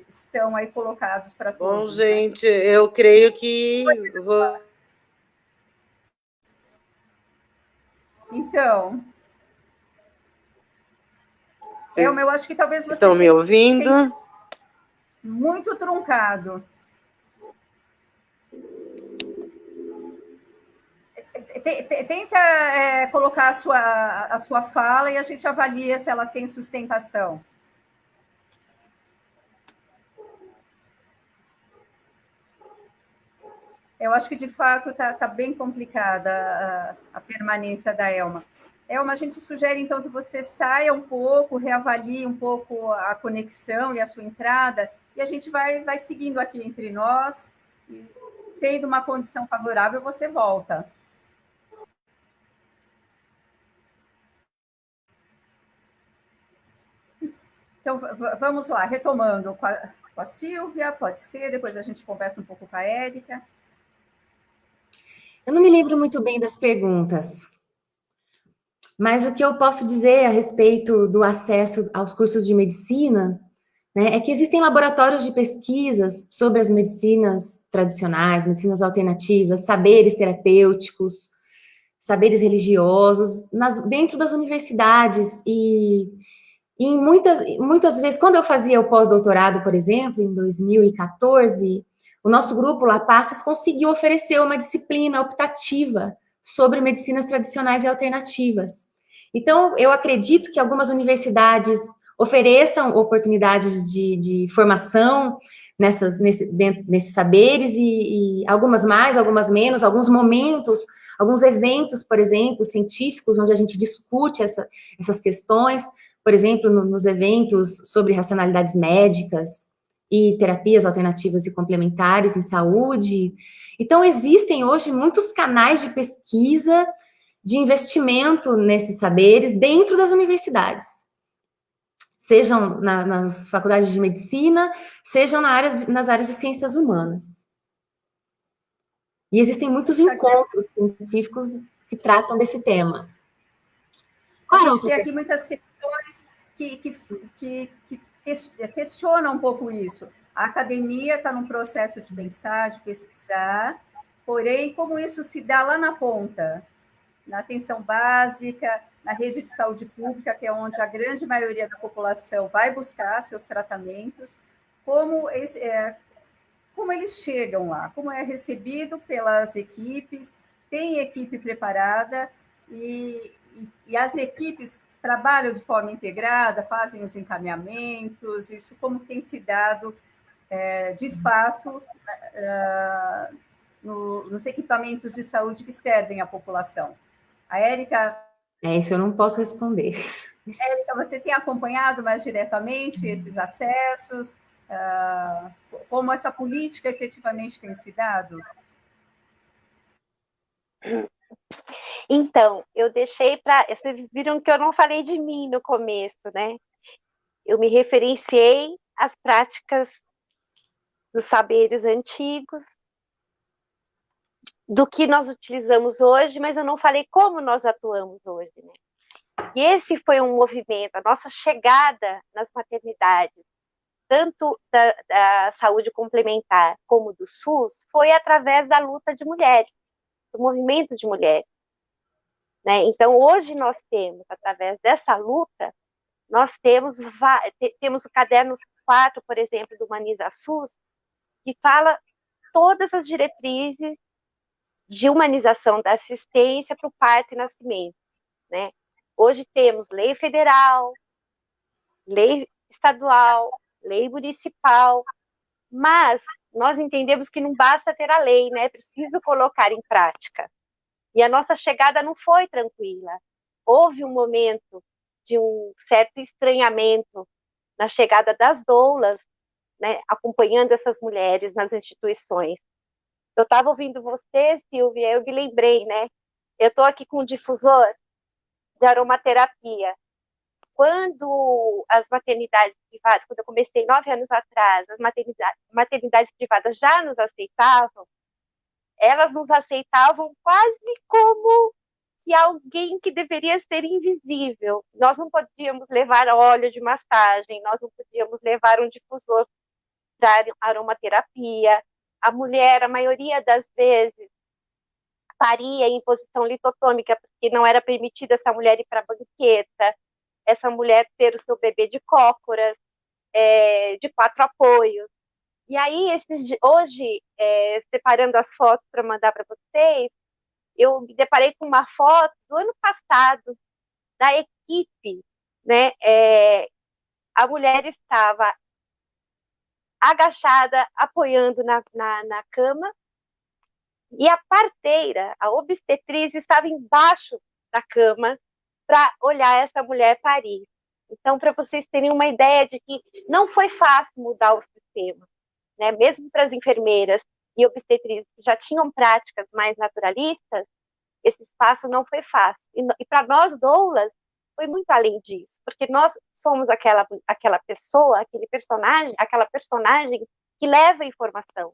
estão aí colocados para todos. Bom, gente, eu creio que Então, Elma, eu acho que talvez você estão me ouvindo? Muito truncado. Tenta colocar a sua fala e a gente avalia se ela tem sustentação. Eu acho que, de fato, está bem complicada a permanência da Elma. Elma, a gente sugere, então, que você saia um pouco, reavalie um pouco a conexão e a sua entrada, e a gente vai seguindo aqui entre nós, e, tendo uma condição favorável, você volta. Então, vamos lá, retomando com a Silvia, pode ser, depois a gente conversa um pouco com a Érica. Eu não me lembro muito bem das perguntas, mas o que eu posso dizer a respeito do acesso aos cursos de medicina, né, é que existem laboratórios de pesquisas sobre as medicinas tradicionais, medicinas alternativas, saberes terapêuticos, saberes religiosos, dentro das universidades e muitas vezes, quando eu fazia o pós-doutorado, por exemplo, em 2014, o nosso grupo, La Passes, conseguiu oferecer uma disciplina optativa sobre medicinas tradicionais e alternativas. Então, eu acredito que algumas universidades ofereçam oportunidades de formação nesses saberes, e algumas mais, algumas menos, alguns momentos, alguns eventos, por exemplo, científicos, onde a gente discute essas questões, por exemplo, nos eventos sobre racionalidades médicas e terapias alternativas e complementares em saúde. Então, existem hoje muitos canais de pesquisa, de investimento nesses saberes dentro das universidades, sejam nas faculdades de medicina, sejam nas áreas de ciências humanas. E existem muitos encontros científicos que tratam desse tema. A gente tem aqui muitas questões que questionam um pouco isso. A academia está num processo de pensar, de pesquisar, porém, como isso se dá lá na ponta, na atenção básica, na rede de saúde pública, que é onde a grande maioria da população vai buscar seus tratamentos, como eles chegam lá, como é recebido pelas equipes, tem equipe preparada, e as equipes trabalham de forma integrada, fazem os encaminhamentos, isso como tem se dado, de fato, nos equipamentos de saúde que servem à população. A Érica, Isso eu não posso responder. você tem acompanhado mais diretamente esses acessos? Como essa política efetivamente tem se dado? Então, eu deixei para... Vocês viram que eu não falei de mim no começo, né? Eu me referenciei às práticas dos saberes antigos, do que nós utilizamos hoje, mas eu não falei como nós atuamos hoje, né? E esse foi um movimento, a nossa chegada nas maternidades, tanto da saúde complementar como do SUS, foi através da luta de mulheres, do movimento de mulheres, né? Então, hoje nós temos, através dessa luta, nós temos o caderno 4, por exemplo, do Humaniza SUS, que fala todas as diretrizes de humanização da assistência para o parto e nascimento, né? Hoje temos lei federal, lei estadual, lei municipal, mas nós entendemos que não basta ter a lei, né? É preciso colocar em prática. E a nossa chegada não foi tranquila. Houve um momento de um certo estranhamento na chegada das doulas, né? Acompanhando essas mulheres nas instituições. Eu estava ouvindo você, Silvia, eu me lembrei, né? Eu estou aqui com um difusor de aromaterapia. Quando as maternidades privadas, quando eu comecei 9 anos atrás, as maternidades privadas já nos aceitavam, elas nos aceitavam quase como que alguém que deveria ser invisível. Nós não podíamos levar óleo de massagem, nós não podíamos levar um difusor para aromaterapia. A mulher, a maioria das vezes, paria em posição litotômica, porque não era permitido essa mulher ir para a banqueta, essa mulher ter o seu bebê de cócoras, de 4 apoios. E aí, hoje, separando as fotos para mandar para vocês, eu me deparei com uma foto do ano passado, da equipe, né? A mulher estava agachada, apoiando na cama, e a parteira, a obstetriz, estava embaixo da cama para olhar essa mulher parir. Então, para vocês terem uma ideia de que não foi fácil mudar o sistema, né? Mesmo para as enfermeiras e obstetrizes que já tinham práticas mais naturalistas, esse espaço não foi fácil. E para nós, doulas, foi muito além disso, porque nós somos aquela pessoa, aquela personagem que leva a informação,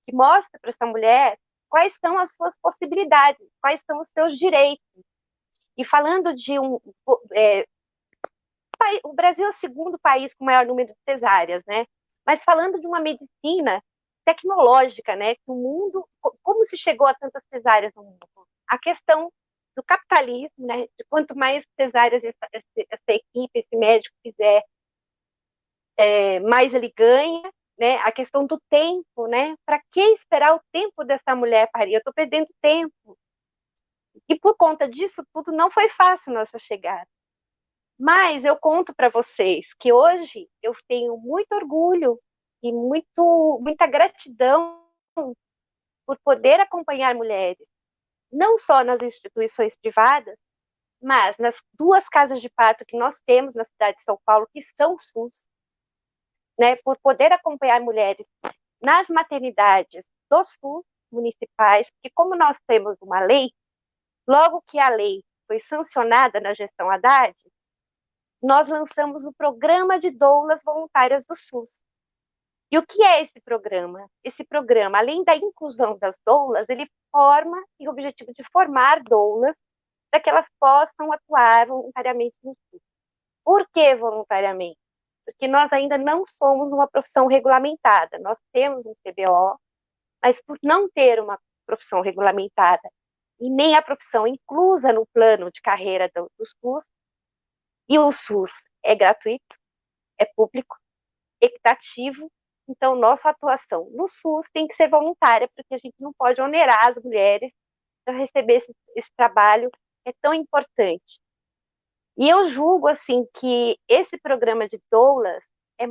que mostra para essa mulher quais são as suas possibilidades, quais são os seus direitos. E falando de o Brasil é o segundo país com maior número de cesáreas, né? Mas falando de uma medicina tecnológica, né? Que o mundo, como se chegou a tantas cesáreas no mundo? A questão do capitalismo, né? De quanto mais cesáreas essa equipe, esse médico fizer, mais ele ganha, né? A questão do tempo, né? Para que esperar o tempo dessa mulher parir? Eu estou perdendo tempo. E por conta disso tudo, não foi fácil nossa chegada. Mas eu conto para vocês que hoje eu tenho muito orgulho e muita gratidão por poder acompanhar mulheres, não só nas instituições privadas, mas nas 2 casas de parto que nós temos na cidade de São Paulo, que são SUS, né, por poder acompanhar mulheres nas maternidades dos SUS municipais, que como nós temos uma lei, logo que a lei foi sancionada na gestão Haddad, nós lançamos o programa de doulas voluntárias do SUS. E o que é esse programa? Esse programa, além da inclusão das doulas, ele tem o objetivo de formar doulas para que elas possam atuar voluntariamente no SUS. Por que voluntariamente? Porque nós ainda não somos uma profissão regulamentada. Nós temos um CBO, mas por não ter uma profissão regulamentada e nem a profissão inclusa no plano de carreira do SUS, e o SUS é gratuito, é público, equitativo, então nossa atuação no SUS tem que ser voluntária, porque a gente não pode onerar as mulheres para receber esse trabalho que é tão importante. E eu julgo, assim, que esse programa de doulas é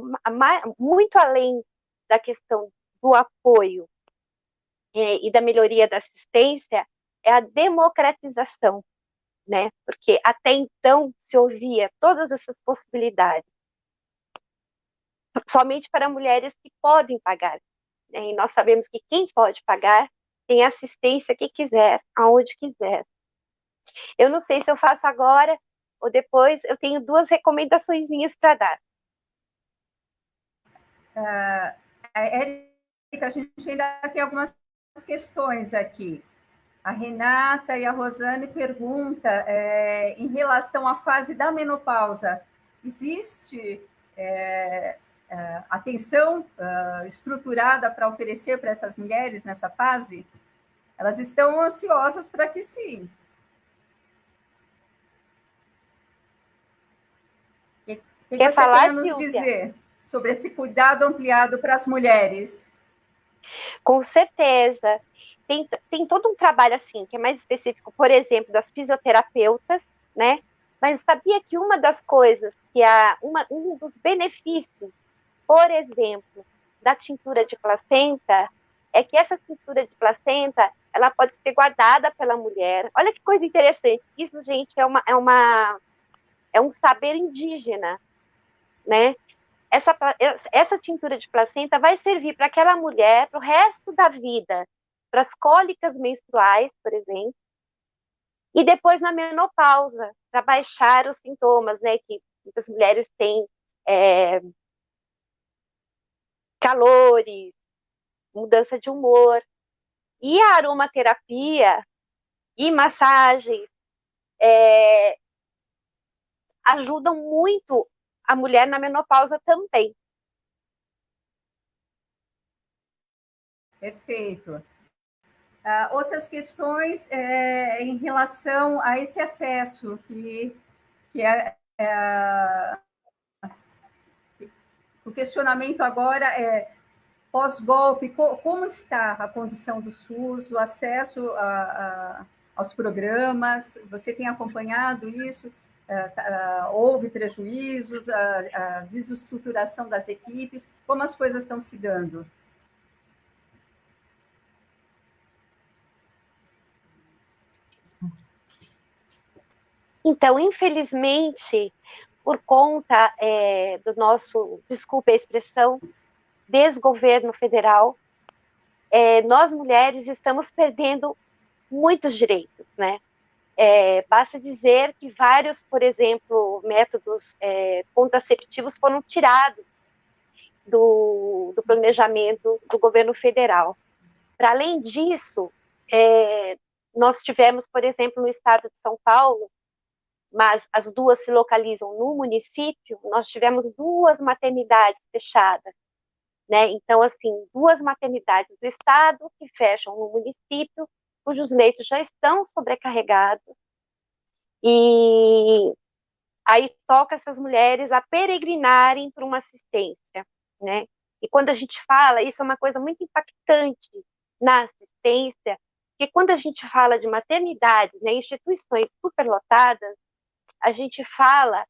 muito além da questão do apoio e da melhoria da assistência, é a democratização, né? Porque até então se ouvia todas essas possibilidades somente para mulheres que podem pagar, né? E nós sabemos que quem pode pagar tem assistência que quiser, aonde quiser. Eu não sei se eu faço agora ou depois, eu tenho 2 recomendaçõezinhas para dar. Érica, a gente ainda tem algumas questões aqui. A Renata e a Rosane perguntam em relação à fase da menopausa, existe atenção estruturada para oferecer para essas mulheres nessa fase? Elas estão ansiosas para que sim. O que Quer você falar, tem a nos Silvia? dizer sobre esse cuidado ampliado para as mulheres? Com certeza. Tem todo um trabalho assim, que é mais específico, por exemplo, das fisioterapeutas, né? Mas sabia que uma das coisas, um dos benefícios, por exemplo, da tintura de placenta, é que essa tintura de placenta, ela pode ser guardada pela mulher. Olha que coisa interessante. Isso, gente, é um saber indígena, né? Essa tintura de placenta vai servir para aquela mulher para o resto da vida, para as cólicas menstruais, por exemplo, e depois na menopausa, para baixar os sintomas, né, que muitas mulheres têm calores, mudança de humor. E a aromaterapia e massagens ajudam muito a mulher na menopausa também. Perfeito. Outras questões em relação a esse acesso, que o questionamento agora é, pós-golpe, como está a condição do SUS, o acesso aos programas? Você tem acompanhado isso? Houve prejuízos, a desestruturação das equipes? Como as coisas estão se dando? Então, infelizmente, por conta do nosso, desculpe a expressão, desgoverno federal, nós mulheres estamos perdendo muitos direitos, né? Basta dizer que vários, por exemplo, métodos contraceptivos foram tirados do planejamento do governo federal. Para além disso, nós tivemos, por exemplo, no estado de São Paulo, mas as 2 se localizam no município, nós tivemos 2 maternidades fechadas, né? Então, assim, 2 maternidades do estado que fecham no município, cujos leitos já estão sobrecarregados, e aí toca essas mulheres a peregrinarem para uma assistência, né? E quando a gente fala, isso é uma coisa muito impactante na assistência, porque quando a gente fala de maternidades, né, instituições superlotadas, a gente fala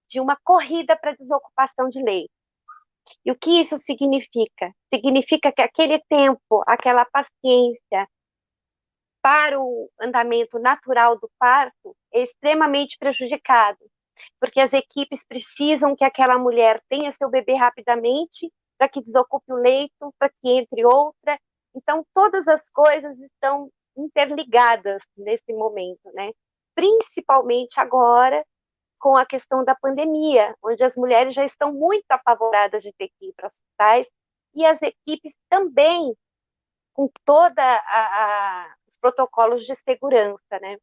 de uma corrida para desocupação de leitos. E o que isso significa? Significa que aquele tempo, aquela paciência para o andamento natural do parto é extremamente prejudicado, porque as equipes precisam que aquela mulher tenha seu bebê rapidamente para que desocupe o leito, para que entre outra. Então, todas as coisas estão interligadas nesse momento, né? Principalmente agora, com a questão da pandemia, onde as mulheres já estão muito apavoradas de ter que ir para hospitais, e as equipes também, com toda os protocolos de segurança, né?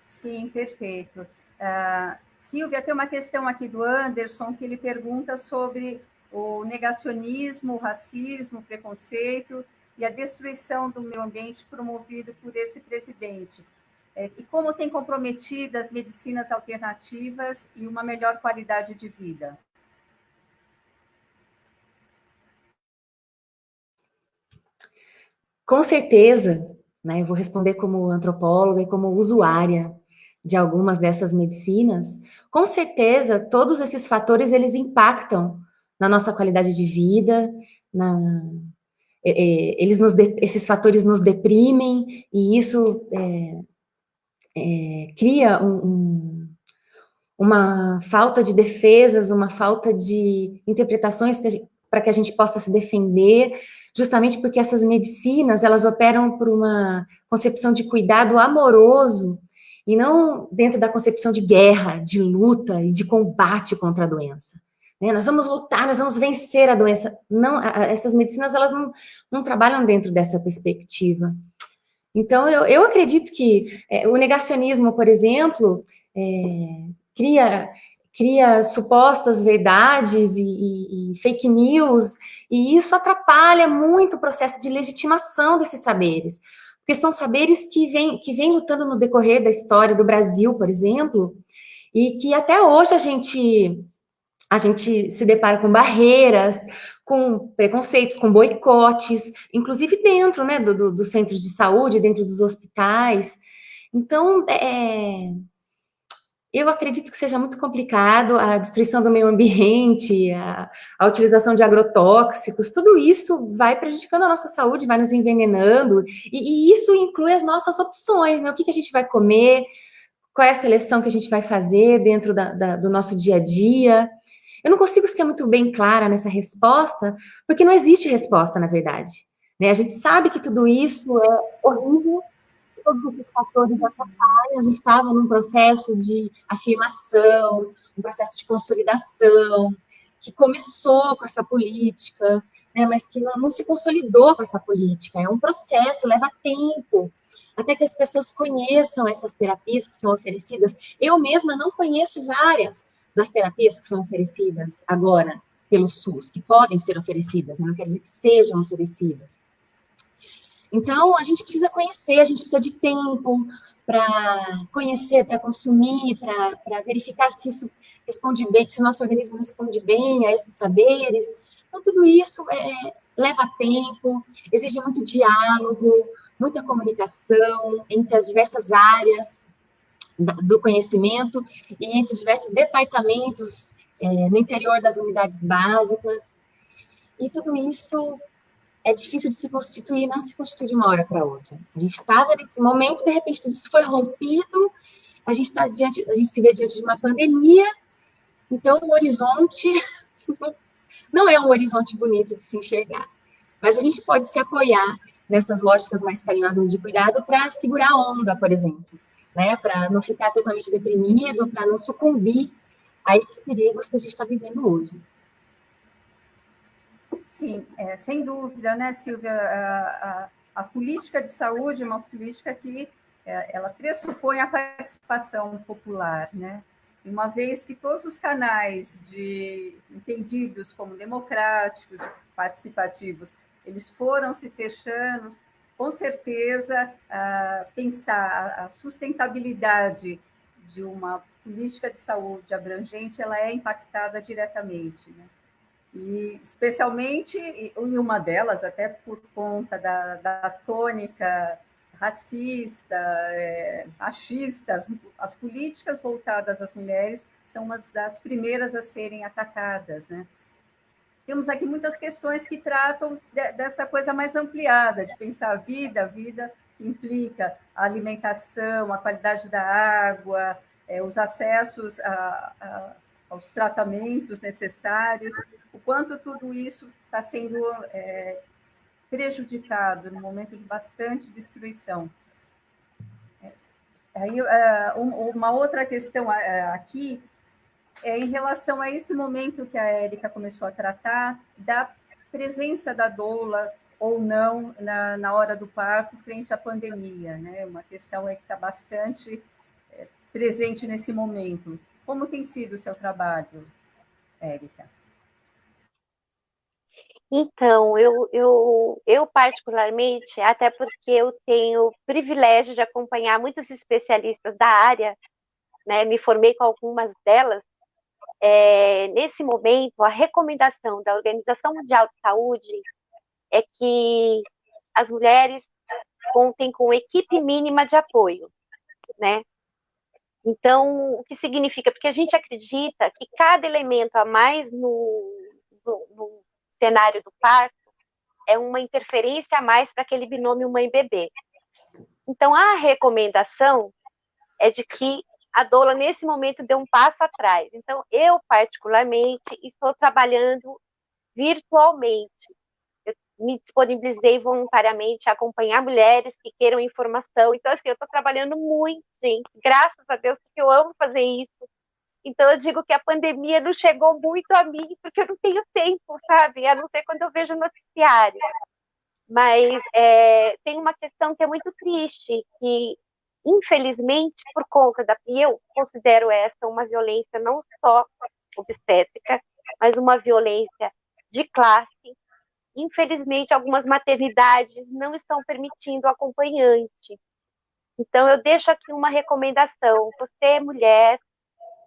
Sim, perfeito. Silvia, tem uma questão aqui do Anderson, que ele pergunta sobre o negacionismo, o racismo, o preconceito e a destruição do meio ambiente promovido por esse presidente. E como tem comprometido as medicinas alternativas e uma melhor qualidade de vida? Com certeza, né? Eu vou responder como antropóloga e como usuária de algumas dessas medicinas. Com certeza, todos esses fatores, eles impactam na nossa qualidade de vida, esses fatores nos deprimem, e isso cria uma falta de defesas, uma falta de interpretações para que a gente possa se defender, justamente porque essas medicinas, elas operam por uma concepção de cuidado amoroso, e não dentro da concepção de guerra, de luta e de combate contra a doença. Né? Nós vamos lutar, nós vamos vencer a doença. Não, essas medicinas, elas não trabalham dentro dessa perspectiva. Então, eu acredito que o negacionismo, por exemplo, cria supostas verdades e fake news, e isso atrapalha muito o processo de legitimação desses saberes, porque são saberes que vêm lutando no decorrer da história do Brasil, por exemplo, e que até hoje a gente se depara com barreiras, com preconceitos, com boicotes, inclusive dentro, né, dos centros de saúde, dentro dos hospitais. Então, eu acredito que seja muito complicado a destruição do meio ambiente, a utilização de agrotóxicos, tudo isso vai prejudicando a nossa saúde, vai nos envenenando, e isso inclui as nossas opções, né? O que a gente vai comer, qual é a seleção que a gente vai fazer dentro do nosso dia a dia. Eu não consigo ser muito bem clara nessa resposta, porque não existe resposta, na verdade. Né? A gente sabe que tudo isso é horrível, todos esses fatores atrapalham. A gente estava num processo de afirmação, um processo de consolidação, que começou com essa política, né, mas que não se consolidou com essa política. É um processo, leva tempo, até que as pessoas conheçam essas terapias que são oferecidas. Eu mesma não conheço várias das terapias que são oferecidas agora pelo SUS, que podem ser oferecidas, não quer dizer que sejam oferecidas. Então, a gente precisa conhecer, a gente precisa de tempo para conhecer, para consumir, para verificar se isso responde bem, se o nosso organismo responde bem a esses saberes. Então, tudo isso leva tempo, exige muito diálogo, muita comunicação entre as diversas áreas do conhecimento e entre os diversos departamentos no interior das unidades básicas. E tudo isso é difícil de se constituir, não se constitui de uma hora para outra. A gente estava nesse momento, de repente tudo isso foi rompido, a gente se vê diante de uma pandemia, então o horizonte não é um horizonte bonito de se enxergar. Mas a gente pode se apoiar nessas lógicas mais carinhosas de cuidado para segurar a onda, por exemplo, né? Para não ficar totalmente deprimido, para não sucumbir a esses perigos que a gente está vivendo hoje. Sim, sem dúvida, né, Silvia? A política de saúde é uma política que ela pressupõe a participação popular, né? E uma vez que todos os canais entendidos como democráticos, participativos, eles foram se fechando, com certeza, pensar a sustentabilidade de uma política de saúde abrangente, ela é impactada diretamente, né? E especialmente em uma delas, até por conta da tônica racista, machista, as políticas voltadas às mulheres são uma das primeiras a serem atacadas, né? Temos aqui muitas questões que tratam dessa coisa mais ampliada, de pensar a vida implica a alimentação, a qualidade da água, os acessos aos tratamentos necessários, o quanto tudo isso está sendo prejudicado no momento de bastante destruição. Aí, uma outra questão aqui é em relação a esse momento que a Érica começou a tratar, da presença da doula ou não na hora do parto frente à pandemia, né? Uma questão que está bastante presente nesse momento. Como tem sido o seu trabalho, Érica? Então, eu particularmente, até porque eu tenho o privilégio de acompanhar muitos especialistas da área, né, me formei com algumas delas, nesse momento, a recomendação da Organização Mundial de Saúde é que as mulheres contem com equipe mínima de apoio, né? Então, o que significa? Porque a gente acredita que cada elemento a mais no cenário do parto é uma interferência a mais para aquele binômio mãe-bebê. Então, a recomendação é de que a doula, nesse momento, dê um passo atrás. Então, eu, particularmente, estou trabalhando virtualmente. Eu me disponibilizei voluntariamente a acompanhar mulheres que queiram informação. Então, assim, eu estou trabalhando muito, gente, graças a Deus, porque eu amo fazer isso. Então, eu digo que a pandemia não chegou muito a mim, porque eu não tenho tempo, sabe? A não ser quando eu vejo o noticiário. Mas tem uma questão que é muito triste, que, infelizmente, por conta e eu considero essa uma violência não só obstétrica, mas uma violência de classe. Infelizmente, algumas maternidades não estão permitindo acompanhante. Então, eu deixo aqui uma recomendação. Você, mulher,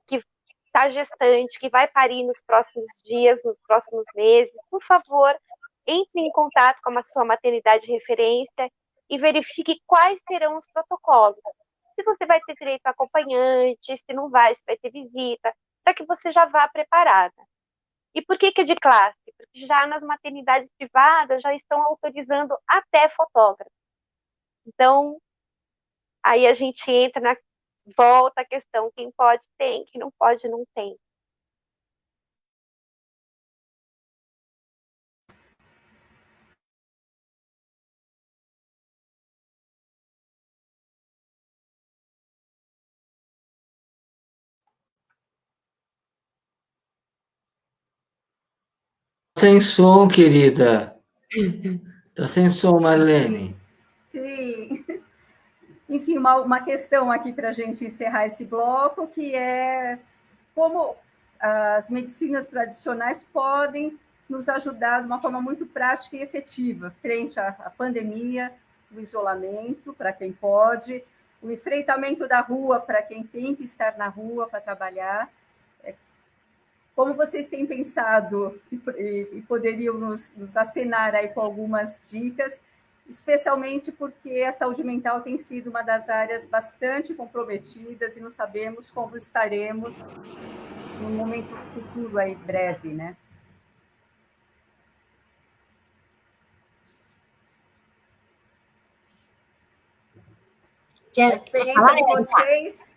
que está gestante, que vai parir nos próximos dias, nos próximos meses, por favor, entre em contato com a sua maternidade de referência e verifique quais serão os protocolos. Se você vai ter direito a acompanhante, se não vai, se vai ter visita, para que você já vá preparada. E por que é de classe? Porque já nas maternidades privadas já estão autorizando até fotógrafo. Então, aí a gente entra volta a questão, quem pode tem, quem não pode não tem. Sem som, querida. Tá sem som, Marlene. Sim. Enfim, uma questão aqui para a gente encerrar esse bloco, que é como as medicinas tradicionais podem nos ajudar de uma forma muito prática e efetiva frente à pandemia, o isolamento para quem pode, o enfrentamento da rua para quem tem que estar na rua para trabalhar. Como vocês têm pensado e poderiam nos acenar aí com algumas dicas, especialmente porque a saúde mental tem sido uma das áreas bastante comprometidas e não sabemos como estaremos no momento futuro aí breve, né? A experiência de vocês.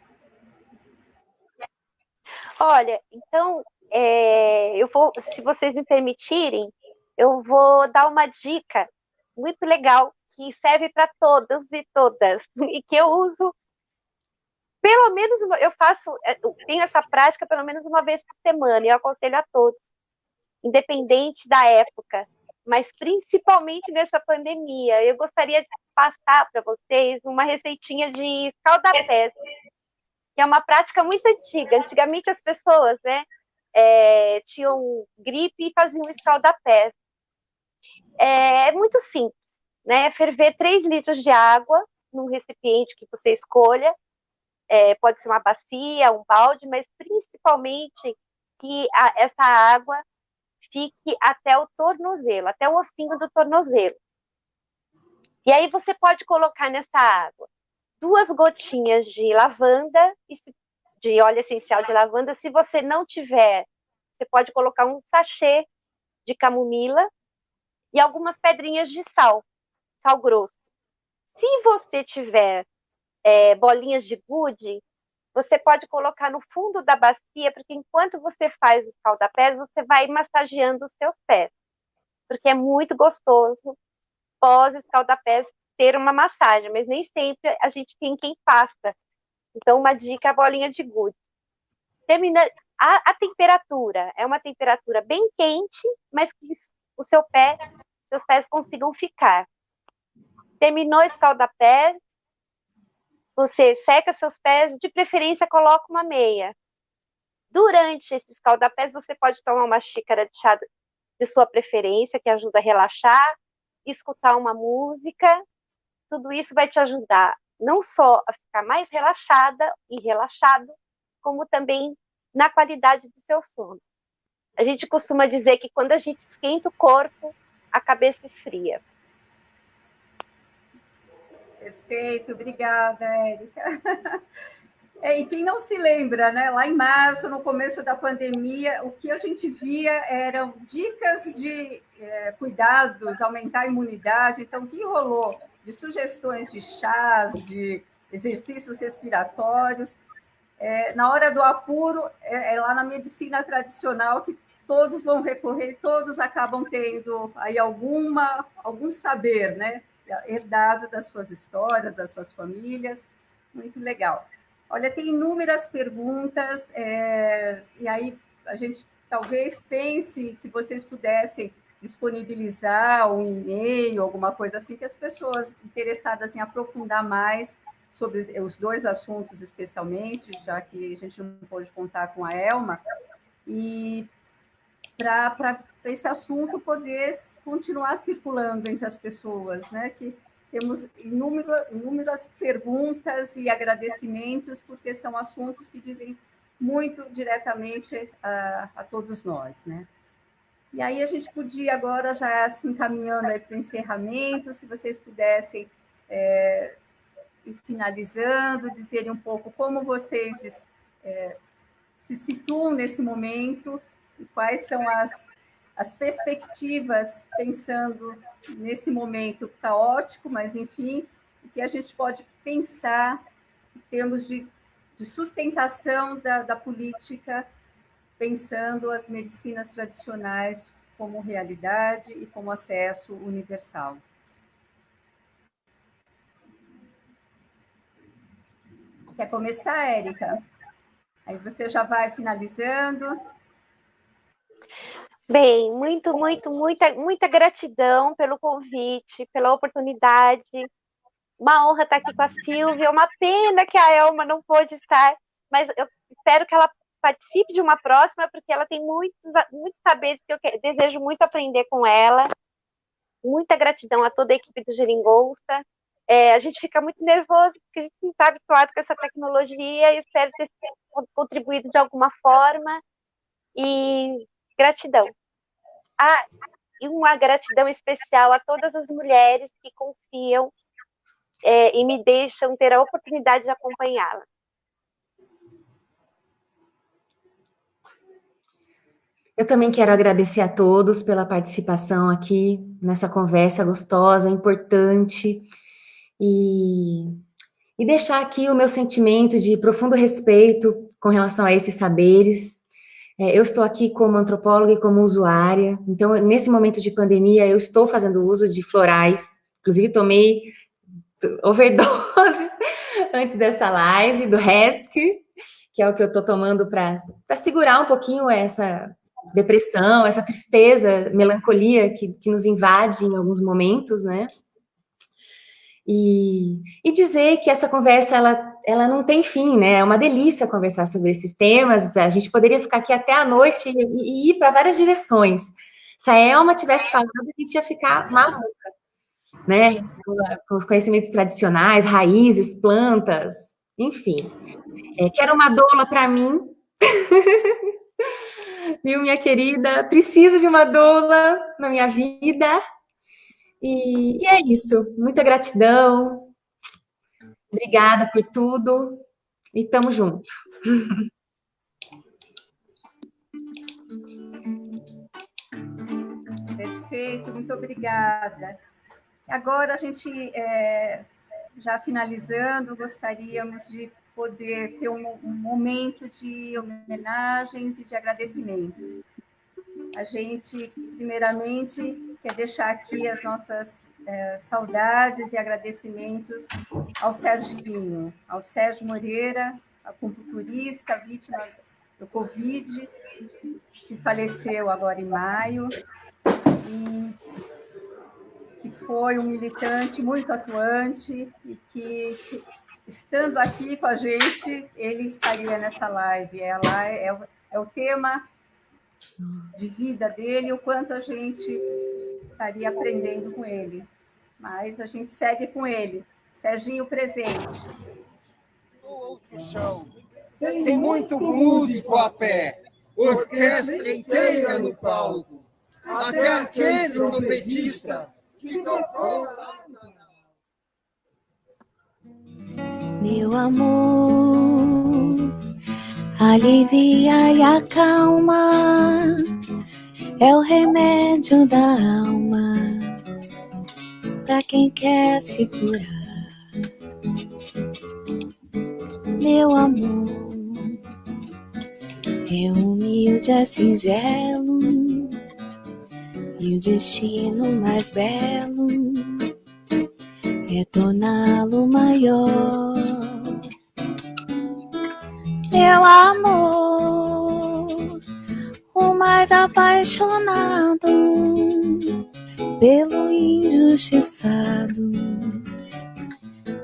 Olha, então, eu vou, se vocês me permitirem, eu vou dar uma dica muito legal que serve para todos e todas e que eu uso pelo menos eu tenho essa prática pelo menos uma vez por semana e eu aconselho a todos, independente da época, mas principalmente nessa pandemia. Eu gostaria de passar para vocês uma receitinha de escaldapés, que é uma prática muito antiga. Antigamente as pessoas, né, tinham gripe e faziam escaldapés. É muito simples, né? Ferver 3 litros de água num recipiente que você escolha, pode ser uma bacia, um balde, mas principalmente que essa água fique até o tornozelo, até o ossinho do tornozelo. E aí você pode colocar nessa água 2 gotinhas de lavanda, de óleo essencial de lavanda. Se você não tiver, você pode colocar um sachê de camomila e algumas pedrinhas de sal grosso. Se você tiver bolinhas de gude, você pode colocar no fundo da bacia, porque enquanto você faz os escaldapés, você vai massageando os seus pés, porque é muito gostoso pós-escaldapés ter uma massagem, mas nem sempre a gente tem quem faça. Então, uma dica, a bolinha de gude. Termina a temperatura, é uma temperatura bem quente, mas que seus pés consigam ficar. Terminou o escaldapé, você seca seus pés, de preferência coloca uma meia. Durante esse escaldapés, você pode tomar uma xícara de chá de sua preferência, que ajuda a relaxar, escutar uma música. Tudo isso vai te ajudar não só a ficar mais relaxada e relaxado, como também na qualidade do seu sono. A gente costuma dizer que quando a gente esquenta o corpo, a cabeça esfria. Perfeito, obrigada, Érica. E quem não se lembra, né? Lá em março, no começo da pandemia, o que a gente via eram dicas de cuidados, aumentar a imunidade. Então, o que rolou de sugestões de chás, de exercícios respiratórios, na hora do apuro, lá na medicina tradicional, que todos vão recorrer, todos acabam tendo aí algum saber, né? Herdado das suas histórias, das suas famílias. Muito legal. Olha, tem inúmeras perguntas, e aí a gente talvez pense, se vocês pudessem disponibilizar um e-mail, alguma coisa assim, que as pessoas interessadas em aprofundar mais sobre os dois assuntos especialmente, já que a gente não pôde contar com a Elma, e para esse assunto poder continuar circulando entre as pessoas, né? Que temos inúmeras perguntas e agradecimentos, porque são assuntos que dizem muito diretamente a todos nós, né? E aí a gente podia agora já se encaminhando para o encerramento, se vocês pudessem ir finalizando, dizerem um pouco como vocês se situam nesse momento e quais são as perspectivas, pensando nesse momento caótico, mas, enfim, o que a gente pode pensar em termos de sustentação da política, pensando as medicinas tradicionais como realidade e como acesso universal. Quer começar, Érica? Aí você já vai finalizando. Bem, muita gratidão pelo convite, pela oportunidade. Uma honra estar aqui com a Silvia. Uma pena que a Elma não pôde estar, mas eu espero que ela participe de uma próxima, porque ela tem muitos saberes que eu desejo muito aprender com ela. Muita gratidão a toda a equipe do Geringonça. A gente fica muito nervoso, porque a gente não está habituado com essa tecnologia, e espero ter contribuído de alguma forma. E gratidão. E uma gratidão especial a todas as mulheres que confiam e me deixam ter a oportunidade de acompanhá-la. Eu também quero agradecer a todos pela participação aqui nessa conversa gostosa, importante, e deixar aqui o meu sentimento de profundo respeito com relação a esses saberes. Eu estou aqui como antropóloga e como usuária, então, nesse momento de pandemia, eu estou fazendo uso de florais, inclusive tomei overdose antes dessa live, do Rescue, que é o que eu estou tomando para segurar um pouquinho essa depressão, essa tristeza, melancolia que nos invade em alguns momentos, né? E dizer que essa conversa, ela não tem fim, né? É uma delícia conversar sobre esses temas. A gente poderia ficar aqui até a noite e ir para várias direções. Se a Elma tivesse falado, a gente ia ficar maluca, né? Com os conhecimentos tradicionais, raízes, plantas, enfim. Quero uma doula para mim. Viu, minha querida? Preciso de uma doula na minha vida. E é isso. Muita gratidão. Obrigada por tudo. E tamo junto. Perfeito, muito obrigada. Agora, a gente, já finalizando, gostaríamos de poder ter um momento de homenagens e de agradecimentos. A gente, primeiramente, quer deixar aqui as nossas saudades e agradecimentos ao Serginho, ao Sérgio Moreira, acupunturista, vítima do Covid, que faleceu agora em maio, e que foi um militante muito atuante e que, estando aqui com a gente, ele estaria nessa live. É o tema de vida dele, o quanto a gente estaria aprendendo com ele. Mas a gente segue com ele. Serginho, presente. Outro chão. Tem muito músico a pé, orquestra inteira no palco, até aquele trompetista que tocou lá na... Meu amor, alivia e acalma, é o remédio da alma, pra quem quer se curar. Meu amor, é humilde, é singelo, e o destino mais belo é torná-lo maior. Meu amor, o mais apaixonado pelo injustiçado,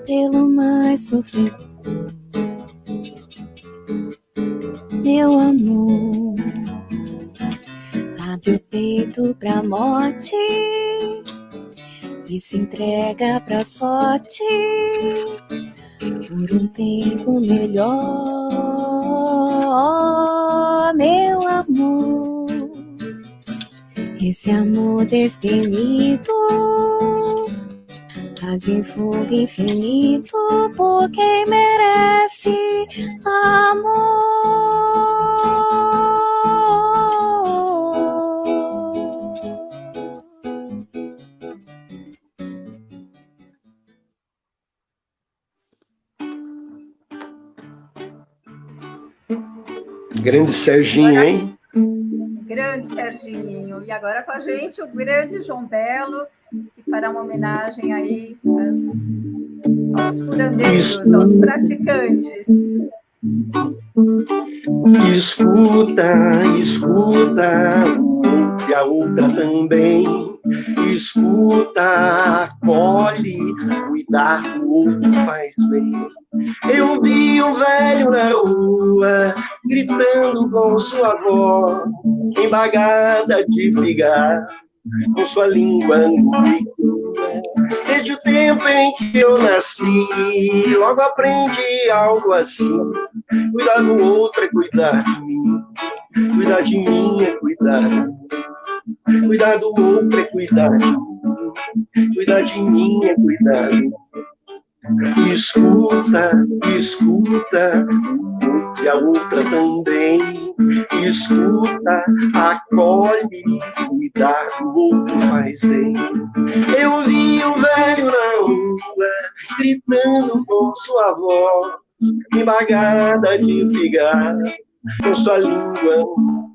pelo mais sofredor. Meu amor, abre o peito pra morte e se entrega pra sorte por um tempo melhor. Meu amor, esse amor destemido há de fogo infinito por quem merece amor. Grande Serginho, hein? Grande Serginho. E agora com a gente o grande João Belo, que fará uma homenagem aí aos curandeiros, aos praticantes. Escuta, escuta, e a outra também. Escuta, acolhe, cuidar do outro faz bem. Eu vi um velho na rua, gritando com sua voz, embagada de brigar, com sua língua nua e crua. Desde o tempo em que eu nasci, logo aprendi algo assim. Cuidar do outro é cuidar de mim, cuidar de mim é cuidar de mim. Cuidar do outro é cuidar de mim, cuidar de mim é cuidar de mim. Escuta, escuta, e a outra também. Escuta, acolhe, cuidar do outro faz bem. Eu vi um velho na rua, gritando com sua voz, embagada de brigar, com sua língua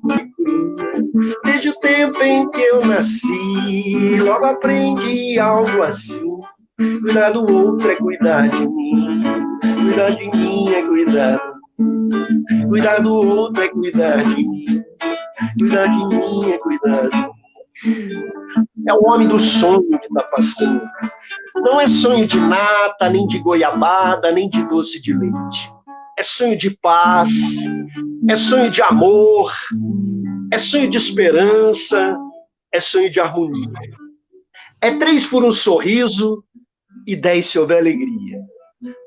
e crua. Desde o tempo em que eu nasci, logo aprendi algo assim. Cuidar do outro é cuidar de mim, cuidar de mim é cuidar. Cuidar do outro é cuidar de mim, cuidar de mim é cuidar. É o homem do sonho que está passando. Não é sonho de nata, nem de goiabada, nem de doce de leite. É sonho de paz, é sonho de amor, é sonho de esperança, é sonho de harmonia. É 3 por um sorriso e 10 se houver alegria.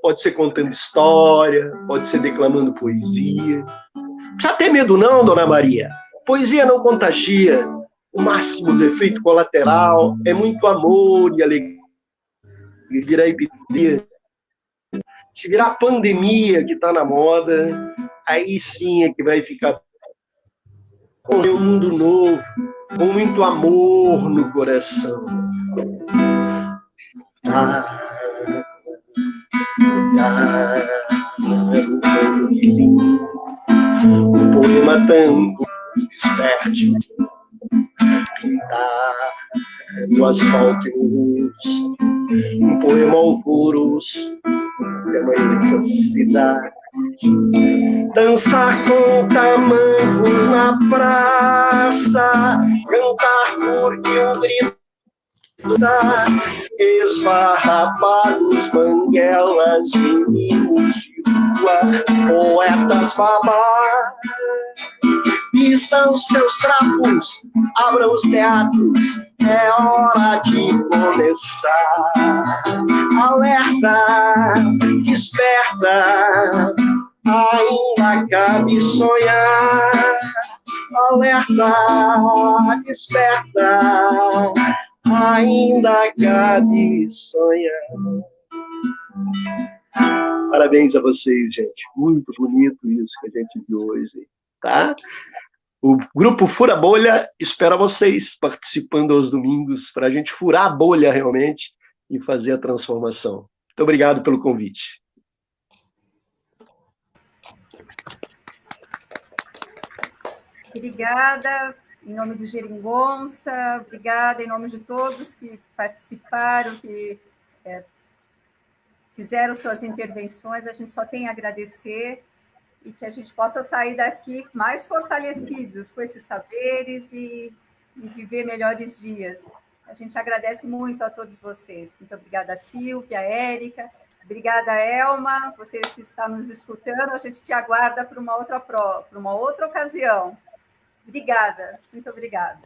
Pode ser contando história, pode ser declamando poesia. Não precisa ter medo não, Dona Maria. Poesia não contagia. O máximo do efeito colateral é muito amor e alegria. Virar epidemia. Se virar pandemia que está na moda, aí sim é que vai ficar com um mundo novo, com muito amor no coração. Um poema tanto desperte, pintar no asfalto e no luz, um poema alvoroço de amanhã essa cidade. Dançar com tamancos na praça, cantar porque um grito dá, esfarrapados, banguelas, meninos de rua, poetas babás. Vistam seus trapos, abram os teatros, é hora de começar. Alerta, desperta, ainda cabe sonhar. Alerta, desperta, ainda cabe sonhar. Parabéns a vocês, gente. Muito bonito isso que a gente viu hoje, tá? O Grupo Fura Bolha espera vocês participando aos domingos para a gente furar a bolha realmente e fazer a transformação. Muito obrigado pelo convite. Obrigada, em nome do Geringonça, obrigada em nome de todos que participaram, que fizeram suas intervenções, a gente só tem a agradecer e que a gente possa sair daqui mais fortalecidos com esses saberes e viver melhores dias. A gente agradece muito a todos vocês. Muito obrigada, Silvia, Érica. Obrigada, Elma. Você se está nos escutando, a gente te aguarda para uma outra ocasião. Obrigada, muito obrigada.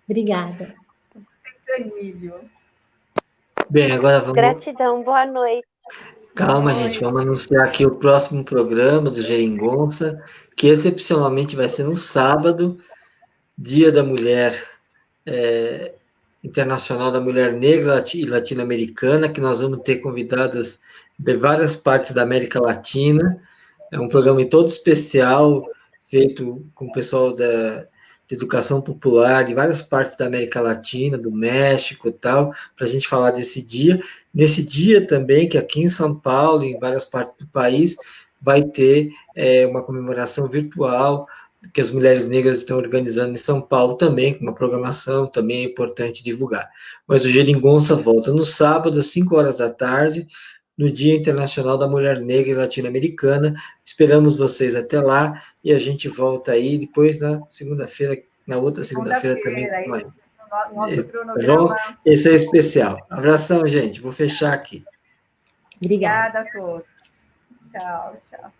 Obrigada. Emílio. Bem, agora vamos... Gratidão, boa noite. Calma, gente, vamos anunciar aqui o próximo programa do Geringonça, que excepcionalmente vai ser no sábado, Dia da Mulher Internacional da Mulher Negra e Latino-Americana, que nós vamos ter convidadas de várias partes da América Latina. É um programa todo especial, feito com o pessoal de educação popular de várias partes da América Latina, do México e tal, para a gente falar desse dia. Nesse dia também, que aqui em São Paulo, em várias partes do país, vai ter uma comemoração virtual que as mulheres negras estão organizando em São Paulo também, com uma programação também é importante divulgar. Mas o Geringonça volta no sábado, às 5 horas da tarde, no Dia Internacional da Mulher Negra e Latino-Americana. Esperamos vocês até lá e a gente volta aí depois na segunda-feira, na outra segunda-feira também. Nosso cronograma. Esse é especial. Abração, gente. Vou fechar aqui. Obrigada a todos. Tchau, tchau.